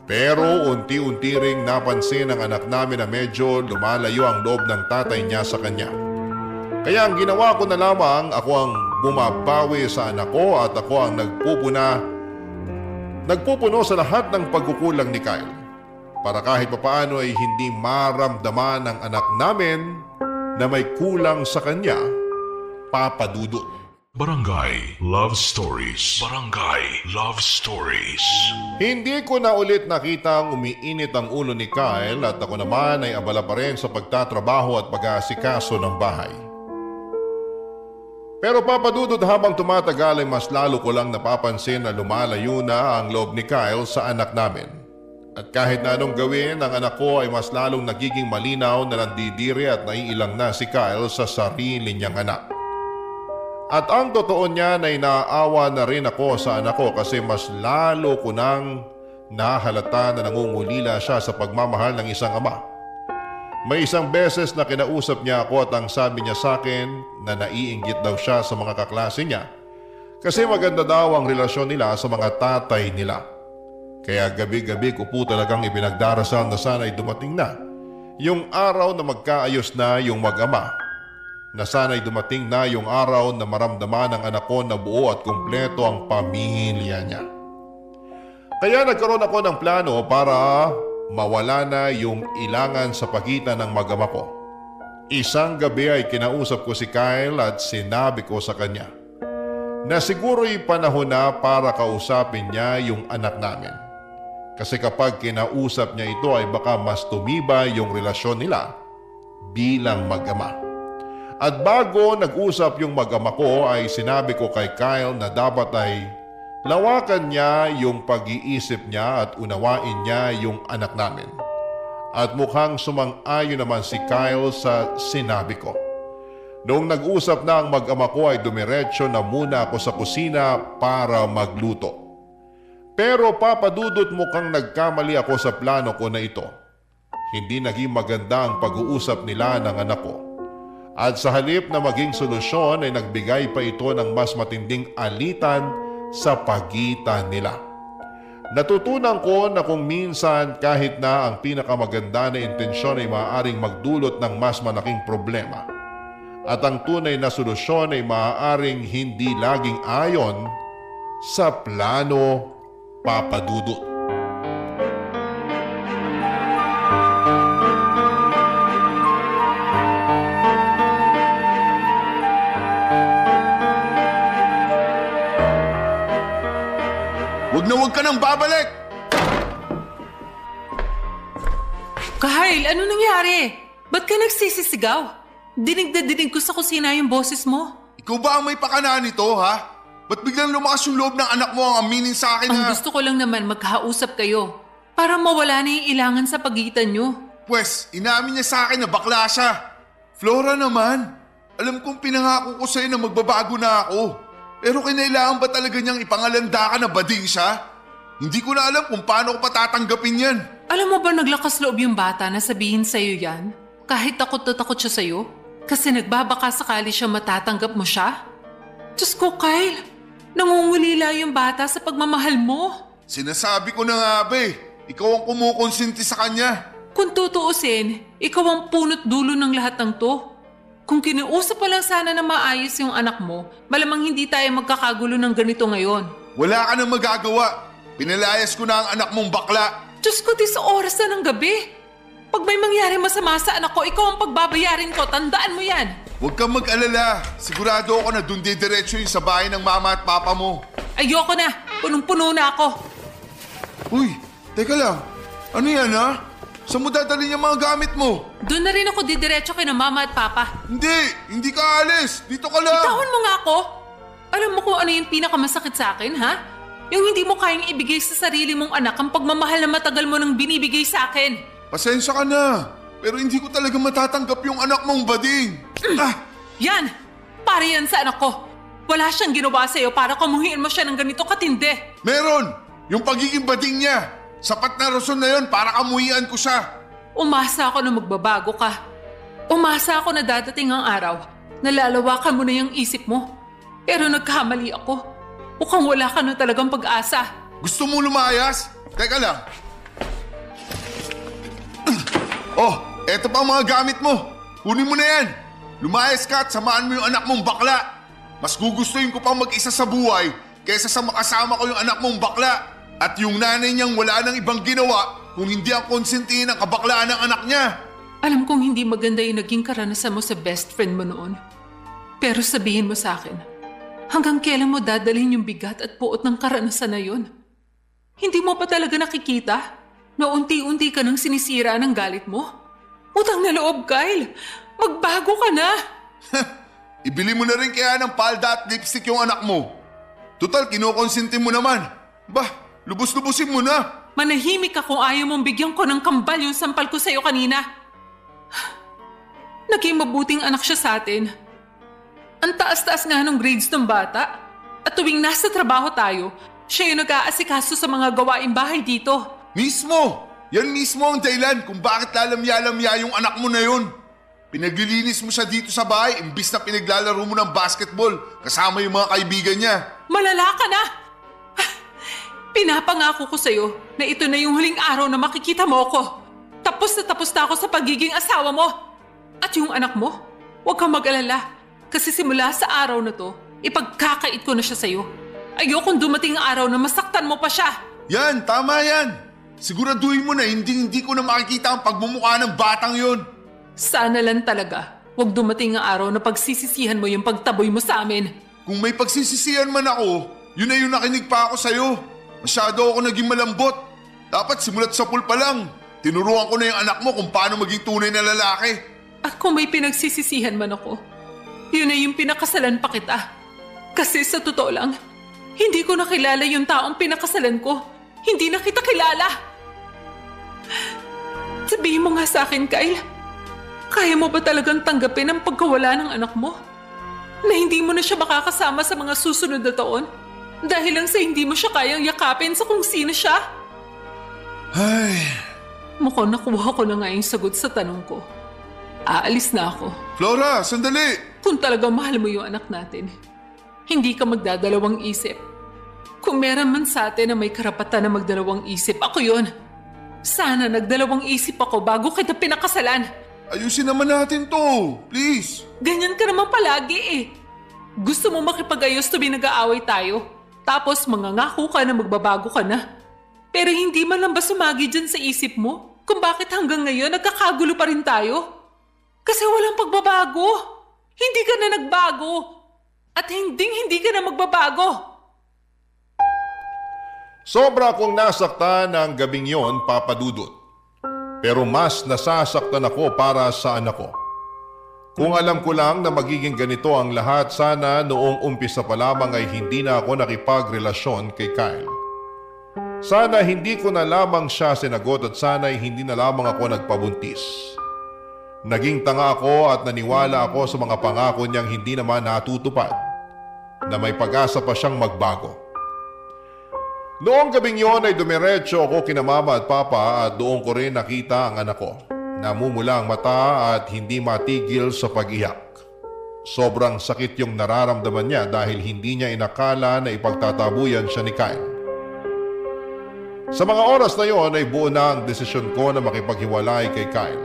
Pero unti-unti ring napansin ng anak namin na medyo lumalayo ang loob ng tatay niya sa kanya. Kaya ang ginawa ko na lamang, ako ang bumabawi sa anak ko at ako ang nagpupuno sa lahat ng pagkukulang ni Kyle. Para kahit papaano ay hindi maramdaman ng anak namin na may kulang sa kanya, Papa Dudut. Barangay Love Stories. Barangay Love Stories. Hindi ko na ulit nakitang umiinit ang ulo ni Kyle at ako naman ay abala pa rin sa pagtatrabaho at pag-aasikaso ng bahay. Pero Papa Dudut, habang tumatagal ay mas lalo ko lang napapansin na lumalayo na ang loob ni Kyle sa anak namin. At kahit na anong gawin, ang anak ko ay mas lalong nagiging malinaw na nandidiri at naiilang na si Kyle sa sarili niyang anak. At ang totoo niya ay naaawa na rin ako sa anak ko kasi mas lalo ko nang nahalata na nangungulila siya sa pagmamahal ng isang ama. May isang beses na kinausap niya ako at ang sabi niya sa akin na naiinggit daw siya sa mga kaklase niya kasi maganda daw ang relasyon nila sa mga tatay nila. Kaya gabi-gabi ko po talagang ipinagdarasal na sana'y dumating na yung araw na magkaayos na yung mag-ama. Na sana'y dumating na yung araw na maramdaman ng anak ko na buo at kumpleto ang pamilya niya. Kaya nagkaroon ako ng plano para mawala na yung ilangan sa pagitan ng mag-ama ko. Isang gabi ay kinausap ko si Kyle at sinabi ko sa kanya na siguro'y panahon na para kausapin niya yung anak namin. Kasi kapag kinausap niya ito ay baka mas tumibay yung relasyon nila bilang mag-ama. At bago nag-usap yung mag-ama ko ay sinabi ko kay Kyle na dapat ay lawakan niya yung pag-iisip niya at unawain niya yung anak namin. At mukhang sumang-ayon naman si Kyle sa sinabi ko. Noong nag-usap na ang mag-ama ko ay dumiretso na muna ako sa kusina para magluto. Pero Papa Dudut, mukhang nagkamali ako sa plano ko na ito. Hindi naging maganda ang pag-uusap nila ng anak ko. At sa halip na maging solusyon ay nagbigay pa ito ng mas matinding alitan sa pagitan nila. Natutunan ko na kung minsan kahit na ang pinakamaganda na intensyon ay maaaring magdulot ng mas malaking problema. At ang tunay na solusyon ay maaaring hindi laging ayon sa plano, Papa Dudut. Huwag ka nang babalik! Kyle, ano nangyari? Ba't ka nagsisisigaw? Dinig na dinig ko sa kusina yung boses mo. Ikaw ba ang may pakana nito, ha? Ba't biglang lumakas yung loob ng anak mo ang aminin sa akin Ang na... gusto ko lang naman magkausap kayo para mawala na yung ilangan sa pagitan nyo. Pwes, inamin niya sa akin na bakla siya. Flora naman, alam kong pinangako ko sa'yo na magbabago na ako. Pero kinailangan ba talaga niyang ipangalanda ka na bading siya? Hindi ko na alam kung paano ko patatanggapin yan. Alam mo ba naglakas loob yung bata na sabihin sa'yo yan? Kahit takot na takot siya sa'yo? Kasi nagbabaka sakali siya matatanggap mo siya? Diyos ko, Kyle, nangungulila yung bata sa pagmamahal mo. Sinasabi ko na nga ba ikaw ang kumukonsinti sa kanya. Kung tutuusin, ikaw ang punot dulo ng lahat ng to. Kung kinausap mo lang sana na maayos yung anak mo, malamang hindi tayo magkakagulo ng ganito ngayon. Wala ka nang magagawa. Pinalayas ko na ang anak mong bakla. Diyos ko, sa oras na ng gabi. Pag may mangyari masama sa anak ko, ikaw ang pagbabayarin ko. Tandaan mo yan. Huwag kang mag-alala. Sigurado ako na doon diretso yung sa bahay ng mama at papa mo. Ayoko na. Punong-puno na ako. Uy, teka lang. Ano yan, ha? Saan mo dadalhin yung mga gamit mo? Doon na rin ako didiretso kina mama at papa. Hindi ka alis. Dito ka lang. Bitawan mo nga ako. Alam mo kung ano yung pinakamasakit sa akin, ha? Yung hindi mo kayang ibigay sa sarili mong anak ang pagmamahal na matagal mo nang binibigay sa akin. Pasensya ka na. Pero hindi ko talaga matatanggap yung anak mong bading. Yan! Para yan sa anak ko. Wala siyang ginawa sa'yo para kamuhiin mo siya ng ganito katindi. Meron! Yung pagiging bading niya. Sapat na rason na yun para kamuhian ko siya. Umasa ako na magbabago ka. Umasa ako na dadating ang araw na lalawakan mo na yung isip mo. Pero nagkamali ako. Mukhang wala ka na talagang pag-asa. Gusto mo lumayas? Teka lang. Oh, eto pa ang mga gamit mo. Kunin mo na yan. Lumayas ka at samahan mo yung anak mong bakla. Mas gugustuhin ko pang mag-isa sa buhay kaysa sa makasama ko yung anak mong bakla. At yung nanay niyang wala nang ibang ginawa kung hindi ang konsentihin ng kabaklaan ng anak niya. Alam kong hindi maganda yung naging karanasan mo sa best friend mo noon. Pero sabihin mo sa akin, hanggang kailan mo dadalhin yung bigat at puot ng karanasan na yun? Hindi mo pa talaga nakikita na unti-unti ka nang sinisira ng galit mo? Utang na loob, Kyle. Magbago ka na. Ibili mo na rin kaya ng palda at lipstick yung anak mo. Total, kinokonsente mo naman. Bah, lubos-lubusin mo na. Manahimik ka kung ayaw mong bigyan ko ng kambal yung sampal ko sa'yo kanina. Naging mabuting anak siya sa atin. Ang taas-taas nga ng grades ng bata. At tuwing nasa trabaho tayo, siya yung nag-aasikaso sa mga gawaing bahay dito. Mismo! Yan mismo ang dahilan kung bakit lalamya-lamya yung anak mo na yun. Pinaglilinis mo siya dito sa bahay imbis na pinaglalaro mo ng basketball kasama yung mga kaibigan niya. Malala ka na! Pinapangako ko sa'yo na ito na yung huling araw na makikita mo ako. Tapos na ako sa pagiging asawa mo. At yung anak mo, huwag kang mag-alala. Kasi simula sa araw na to, ipagkakait ko na siya sa'yo. Ayokong dumating ang araw na masaktan mo pa siya. Yan, tama yan. Siguraduhin mo na hindi ko na makikita ang pagmumukha ng batang yon. Sana lang talaga, huwag dumating ang araw na pagsisisihan mo yung pagtaboy mo sa amin. Kung may pagsisisihan man ako, yun na yung nakinig pa ako sa'yo. Masyado ako naging malambot. Dapat simulat sa pool pa lang. Tinuruan ko na yung anak mo kung paano maging tunay na lalaki. At kung may pinagsisisihan man ako, yun na yung pinakasalan pa kita. Kasi sa totoo lang, hindi ko nakilala yung taong pinakasalan ko. Hindi na kita kilala. Sabihin mo nga sa akin, Kyle. Kaya mo ba talagang tanggapin ang pagkawala ng anak mo? Na hindi mo na siya makakasama sa mga susunod na taon? Dahil lang sa hindi mo siya kayang yakapin sa kung sino siya? Ay... Mukhang nakuha ko na nga yung sagot sa tanong ko. Aalis na ako. Flora, sandali! Kung talagang mahal mo yung anak natin, hindi ka magdadalawang isip. Kung meron man sa atin na may karapatan na magdalawang isip, ako yun. Sana nagdalawang isip ako bago kita pinakasalan. Ayusin naman natin to, please. Ganyan ka naman palagi eh. Gusto mo makipag-ayos tuwing nag-aaway tayo, tapos mangangako ka na magbabago ka na. Pero hindi man lang ba sumagi dyan sa isip mo kung bakit hanggang ngayon nagkakagulo pa rin tayo? Kasi walang pagbabago. Hindi ka na nagbago. At hindi ka na magbabago. Sobra akong nasaktan ng gabing yon, Papa Dudut. Pero mas nasasaktan ako para sa anak ko. Kung alam ko lang na magiging ganito ang lahat, sana noong umpisa pa lamang ay hindi na ako nakipagrelasyon kay Kyle. Sana hindi ko na lamang siya sinagot at sana ay hindi na lamang ako nagpabuntis. Naging tanga ako at naniwala ako sa mga pangako niyang hindi naman natutupad, na may pag-asa pa siyang magbago. Noong gabing yon ay dumiretso ako kina Mama at Papa at doon ko rin nakita ang anak ko. Namumula ang mata at hindi matigil sa pag-iyak. Sobrang sakit yung nararamdaman niya dahil hindi niya inakala na ipagtatabuyan siya ni Kyle. Sa mga oras na yon ay buo na ang desisyon ko na makipaghiwalay kay Kyle.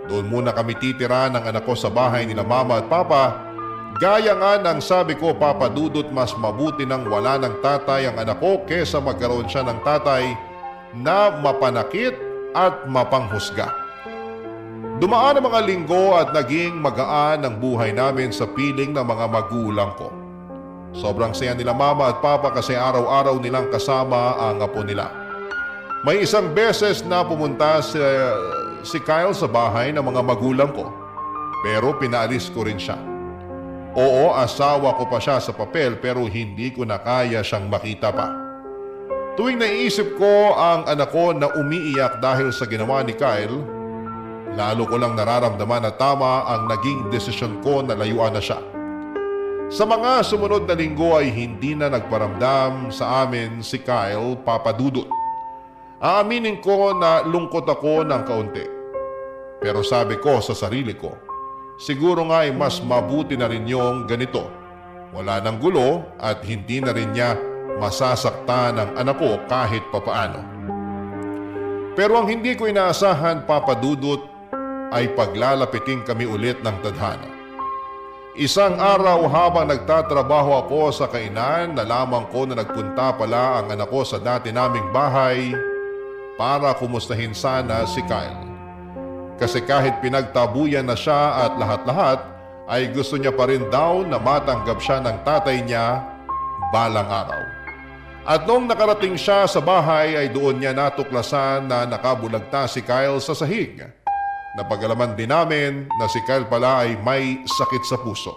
Doon muna kami titira ng anak ko sa bahay nila Mama at Papa. Gaya nga ng sabi ko, Papa Dudut, mas mabuti nang wala ng tatay ang anak ko kesa magkaroon siya ng tatay na mapanakit at mapanghusga. Dumaan ang mga linggo at naging magaan ang buhay namin sa piling ng mga magulang ko. Sobrang saya nila Mama at Papa kasi araw-araw nilang kasama ang apo nila. May isang beses na pumunta si Kyle sa bahay ng mga magulang ko, pero pinaalis ko rin siya. Oo, asawa ko pa siya sa papel pero hindi ko na kaya siyang makita pa. Tuwing naiisip ko ang anak ko na umiiyak dahil sa ginawa ni Kyle, lalo ko lang nararamdaman na tama ang naging desisyon ko na layuan na siya. Sa mga sumunod na linggo ay hindi na nagparamdam sa amin si Kyle, Papa Dudut. Aaminin ko na lungkot ako ng kaunti. Pero sabi ko sa sarili ko, siguro nga ay mas mabuti na rin yung ganito. Wala nang gulo at hindi na rin niya masasaktan ng anak ko kahit papaano. Pero ang hindi ko inaasahan, Papa Dudut, ay paglalapitin kami ulit ng tadhana. Isang araw habang nagtatrabaho ako sa kainan, nalaman ko na nagpunta pala ang anak ko sa dati naming bahay para kumustahin sana si Kyle. Kasi kahit pinagtabuyan na siya at lahat-lahat, ay gusto niya pa rin daw na matanggap siya ng tatay niya balang araw. At noong nakarating siya sa bahay ay doon niya natuklasan na nakabulagta si Kyle sa sahig. Napagalaman din namin na si Kyle pala ay may sakit sa puso.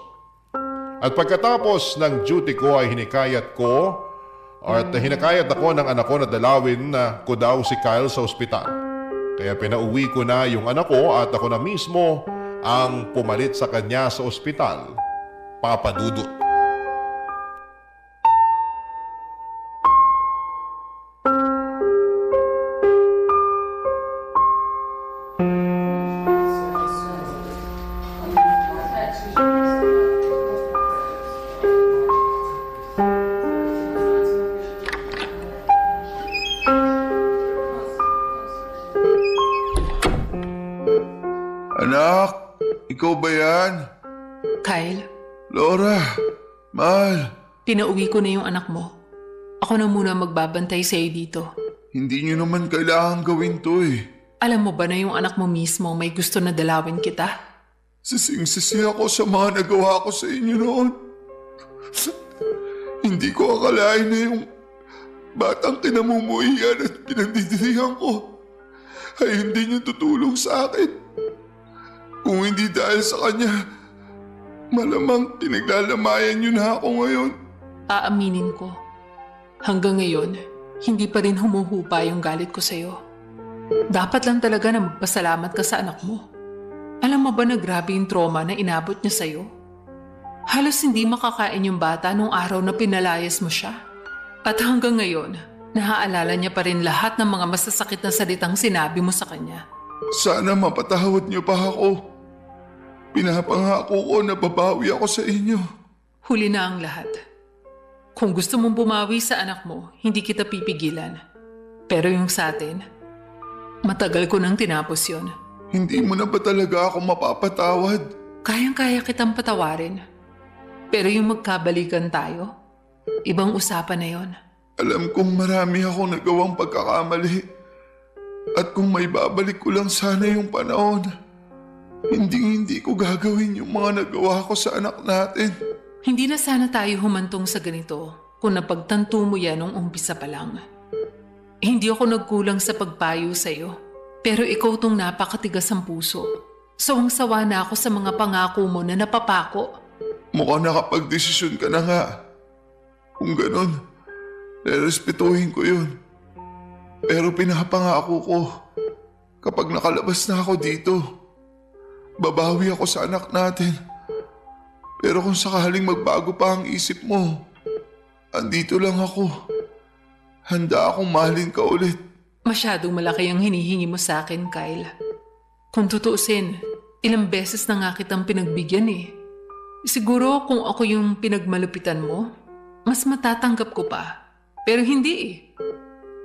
At pagkatapos ng duty ko ay hinakayat ako ng anak ko na dalawin ko daw si Kyle sa ospital. Kaya pinauwi ko na yung anak ko at ako na mismo ang pumalit sa kanya sa ospital, Papa Dudut. Anak, ikaw ba yan? Kyle, Laura, mahal. pinauwi ko na yung anak mo. Ako na muna magbabantay sa'yo dito. Hindi niyo naman kailangan gawin to eh. Alam mo ba na yung anak mo mismo may gusto na dalawin kita? Sising-sisi ako sa mga nagawa ko sa inyo noon. Hindi ko akalain na yung batang kinamumuhian at pinandidirihan ko ay hindi niyo tutulong sa akin. Kung hindi dahil sa kanya, malamang pinaglalamayan niyo na ako ngayon. Aaminin ko, hanggang ngayon, hindi pa rin humuhupa yung galit ko sa'yo. Dapat lang talaga na magpasalamat ka sa anak mo. Alam mo ba na grabe yung trauma na inabot niya sa'yo? Halos hindi makakain yung bata nung araw na pinalayas mo siya. At hanggang ngayon, naaalala niya pa rin lahat ng mga masasakit na salitang sinabi mo sa kanya. Sana mapatawad niyo pa ako. Pinapangako ko na babawi ako sa inyo. Huli na ang lahat. Kung gusto mong bumawi sa anak mo, hindi kita pipigilan. Pero yung sa atin, matagal ko nang tinapos yon. Hindi mo na ba talaga ako mapapatawad? Kayang-kaya kitang patawarin. Pero yung magkabalikan tayo, ibang usapan na yon. Alam kong marami akong nagawang pagkakamali. At kung may babalik ko lang sana yung panahon, hindi ko gagawin yung mga nagawa ko sa anak natin. Hindi na sana tayo humantong sa ganito kung napagtanto mo yan nung umpisa pa lang. Hindi ako nagkulang sa pagpayo sa'yo, pero ikaw tong napakatigas ang puso. Sawang-sawa na ako sa mga pangako mo na napapako. Mukhang nakapag-desisyon ka na nga. Kung ganon, respetuhin ko yun. Pero pinapangako ko, kapag nakalabas na ako dito, babawi ako sa anak natin. Pero kung sakaling magbago pa ang isip mo, andito lang ako. Handa akong mahalin ka ulit. Masyadong malaki ang hinihingi mo sa akin, Kyle. Kung tutuusin, ilang beses na nga kitang pinagbigyan eh. Siguro kung ako yung pinagmalupitan mo, mas matatanggap ko pa. Pero hindi eh.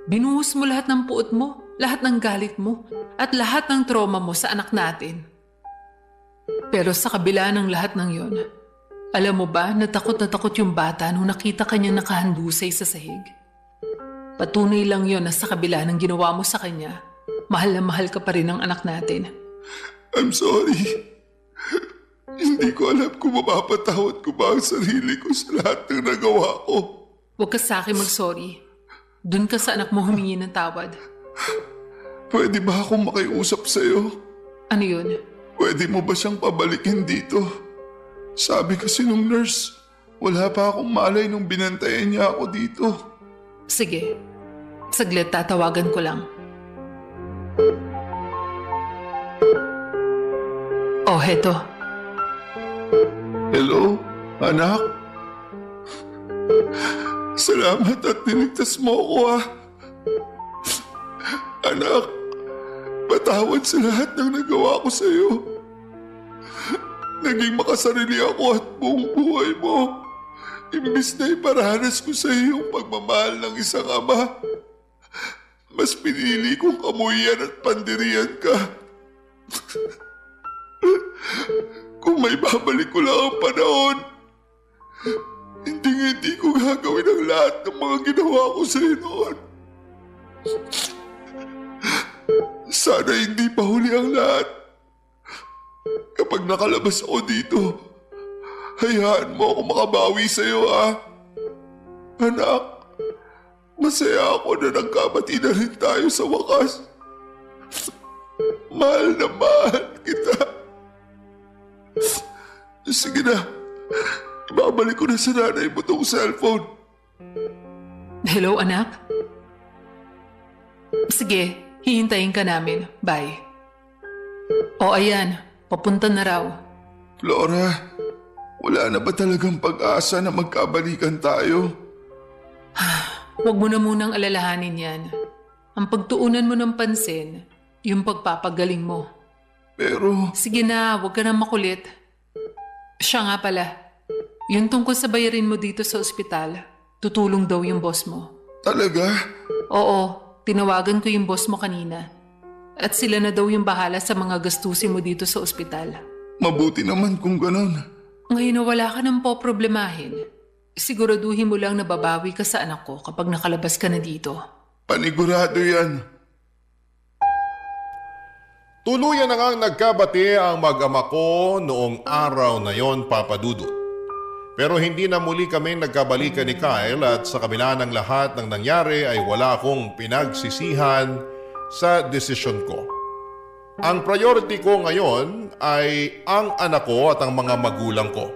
Binuhos mo lahat ng puot mo, lahat ng galit mo, at lahat ng trauma mo sa anak natin. Pero sa kabila ng lahat ng yon, alam mo ba na takot yung bata nung nakita kanyang nakahandusay sa sahig? Patunay lang yon na sa kabila ng ginawa mo sa kanya, mahal na mahal ka pa rin ng anak natin. I'm sorry. Hindi ko alam kung mapapatawad ko ba ang sarili ko sa lahat ng nagawa ko. Huwag ka sa akin mag-sorry. Doon ka sa anak mo humingi ng tawad. Pwede ba akong makiusap sa'yo? Ano yun? Pwede mo ba siyang pabalikin dito? Sabi kasi nung nurse, wala pa akong malay nung binantayan niya ako dito. Sige, Saglit, tatawagan ko lang. Oh, heto. Hello, anak? Salamat at niligtas mo ako, ah. Anak, patawad sa lahat ng nagawa ko sa iyo. Naging makasarili ako at buong buhay mo. Imbis na iparanas ko sa iyo yung pagmamahal ng isang ama, mas pinili kong kamuhian at pandirian ka. Kung may babalik ko lang ang panahon, hindi ko gagawin ang lahat ng mga ginawa ko sa iyo noon. Sana hindi pa huli ang lahat. Kapag nakalabas ako dito, hayaan mo ako makabawi sa iyo, ah. Anak, masaya ako na nagkabati na rin tayo sa wakas. Mahal na mahal kita. Sige na, ibabalik ko na sa nanay mo tong cellphone. Hello, anak? Sige, hihintayin ka namin. Bye. O ayan, papunta na raw. Flora, wala na ba talagang pag-asa na magkabalikan tayo? Huwag mo na munang alalahanin yan. Ang pagtuunan mo ng pansin, yung pagpapagaling mo. Pero, Sige na, huwag ka na makulit. Siya nga pala, yung tungkol sa bayarin mo dito sa ospital, tutulong daw yung boss mo. talaga? Oo, tinawagan ko yung boss mo kanina. At sila na daw yung bahala sa mga gastusin mo dito sa ospital. Mabuti naman kung ganon. Ngayon na wala ka nang poproblemahin, siguraduhin mo lang na babawi ka sa anak ko kapag nakalabas ka na dito. Panigurado yan. Tuluyan na ngang nagkabati ang mag-ama ko noong araw na yon, Papa Dudut. Pero hindi na muli kaming nagkabalikan ni Kyle at sa kabila ng lahat ng nangyari ay wala akong pinagsisihan sa desisyon ko. Ang priority ko ngayon ay ang anak ko at ang mga magulang ko.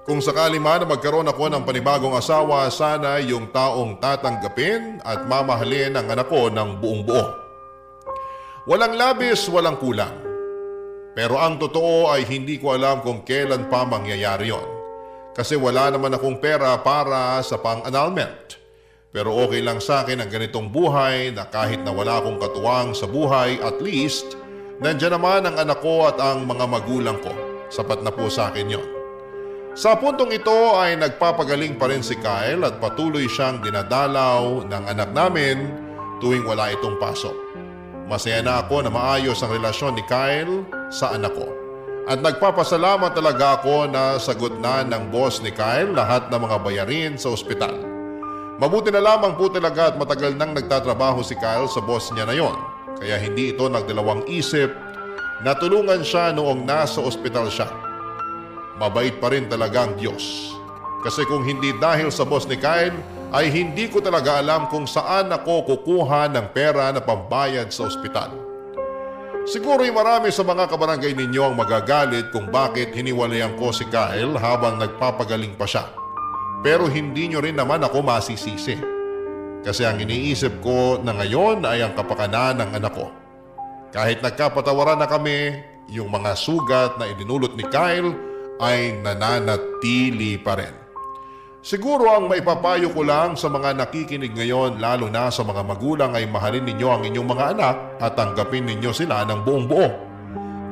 Kung sakali man na magkaroon ako ng panibagong asawa, sana yung taong tatanggapin at mamahalin ang anak ko ng buong buo. Walang labis, walang kulang. Pero ang totoo ay hindi ko alam kung kailan pa mangyayari yon. Kasi wala naman akong pera para sa pang-annulment. Pero okay lang sa akin ang ganitong buhay na kahit na wala akong katuwang sa buhay, at least, nandiyan naman ang anak ko at ang mga magulang ko. Sapat na po sa akin yon. Sa puntong ito ay nagpapagaling pa rin si Kyle at patuloy siyang dinadalaw ng anak namin tuwing wala itong pasok. Masaya na ako na maayos ang relasyon ni Kyle sa anak ko. At nagpapasalamat talaga ako na sagot na ng boss ni Kyle lahat ng mga bayarin sa ospital. Mabuti na lamang po talaga at matagal nang nagtatrabaho si Kyle sa boss niya na yon. Kaya hindi ito nagdalawang isip na tulungan siya noong nasa ospital siya. Mabait pa rin talaga ang Diyos. Kasi kung hindi dahil sa boss ni Kyle, ay hindi ko talaga alam kung saan ako kukuha ng pera na pambayad sa ospital. Siguro ay marami sa mga kabarangay ninyo ang magagalit kung bakit hiniwalayan ko si Kyle habang nagpapagaling pa siya. Pero hindi nyo rin naman ako masisisi. Kasi ang iniisip ko na ngayon ay ang kapakanan ng anak ko. Kahit nagkapatawaran na kami, yung mga sugat na idinulot ni Kyle ay nananatili pa rin. Siguro ang maipapayo ko lang sa mga nakikinig ngayon, lalo na sa mga magulang, ay mahalin ninyo ang inyong mga anak at tanggapin ninyo sila ng buong buo.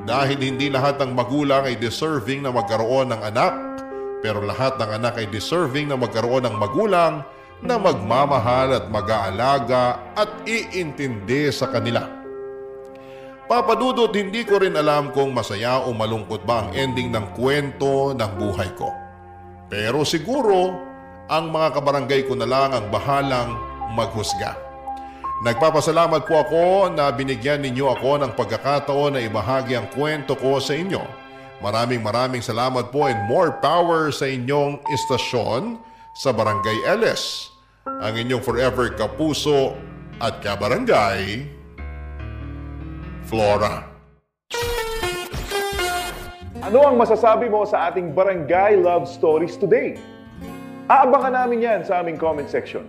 Dahil hindi lahat ng magulang ay deserving na magkaroon ng anak, pero lahat ng anak ay deserving na magkaroon ng magulang na magmamahal at mag-aalaga at iintindi sa kanila. Papa Dudut, hindi ko rin alam kung masaya o malungkot ba ang ending ng kwento ng buhay ko. Pero siguro, ang mga kabarangay ko na lang ang bahalang maghusga. Nagpapasalamat po ako na binigyan ninyo ako ng pagkakataon na ibahagi ang kwento ko sa inyo. Maraming salamat po and more power sa inyong istasyon sa Barangay LS. Ang inyong forever kapuso at kabarangay, Flora. Ano ang masasabi mo sa ating Barangay Love Stories today? Aabangan namin yan sa aming comment section.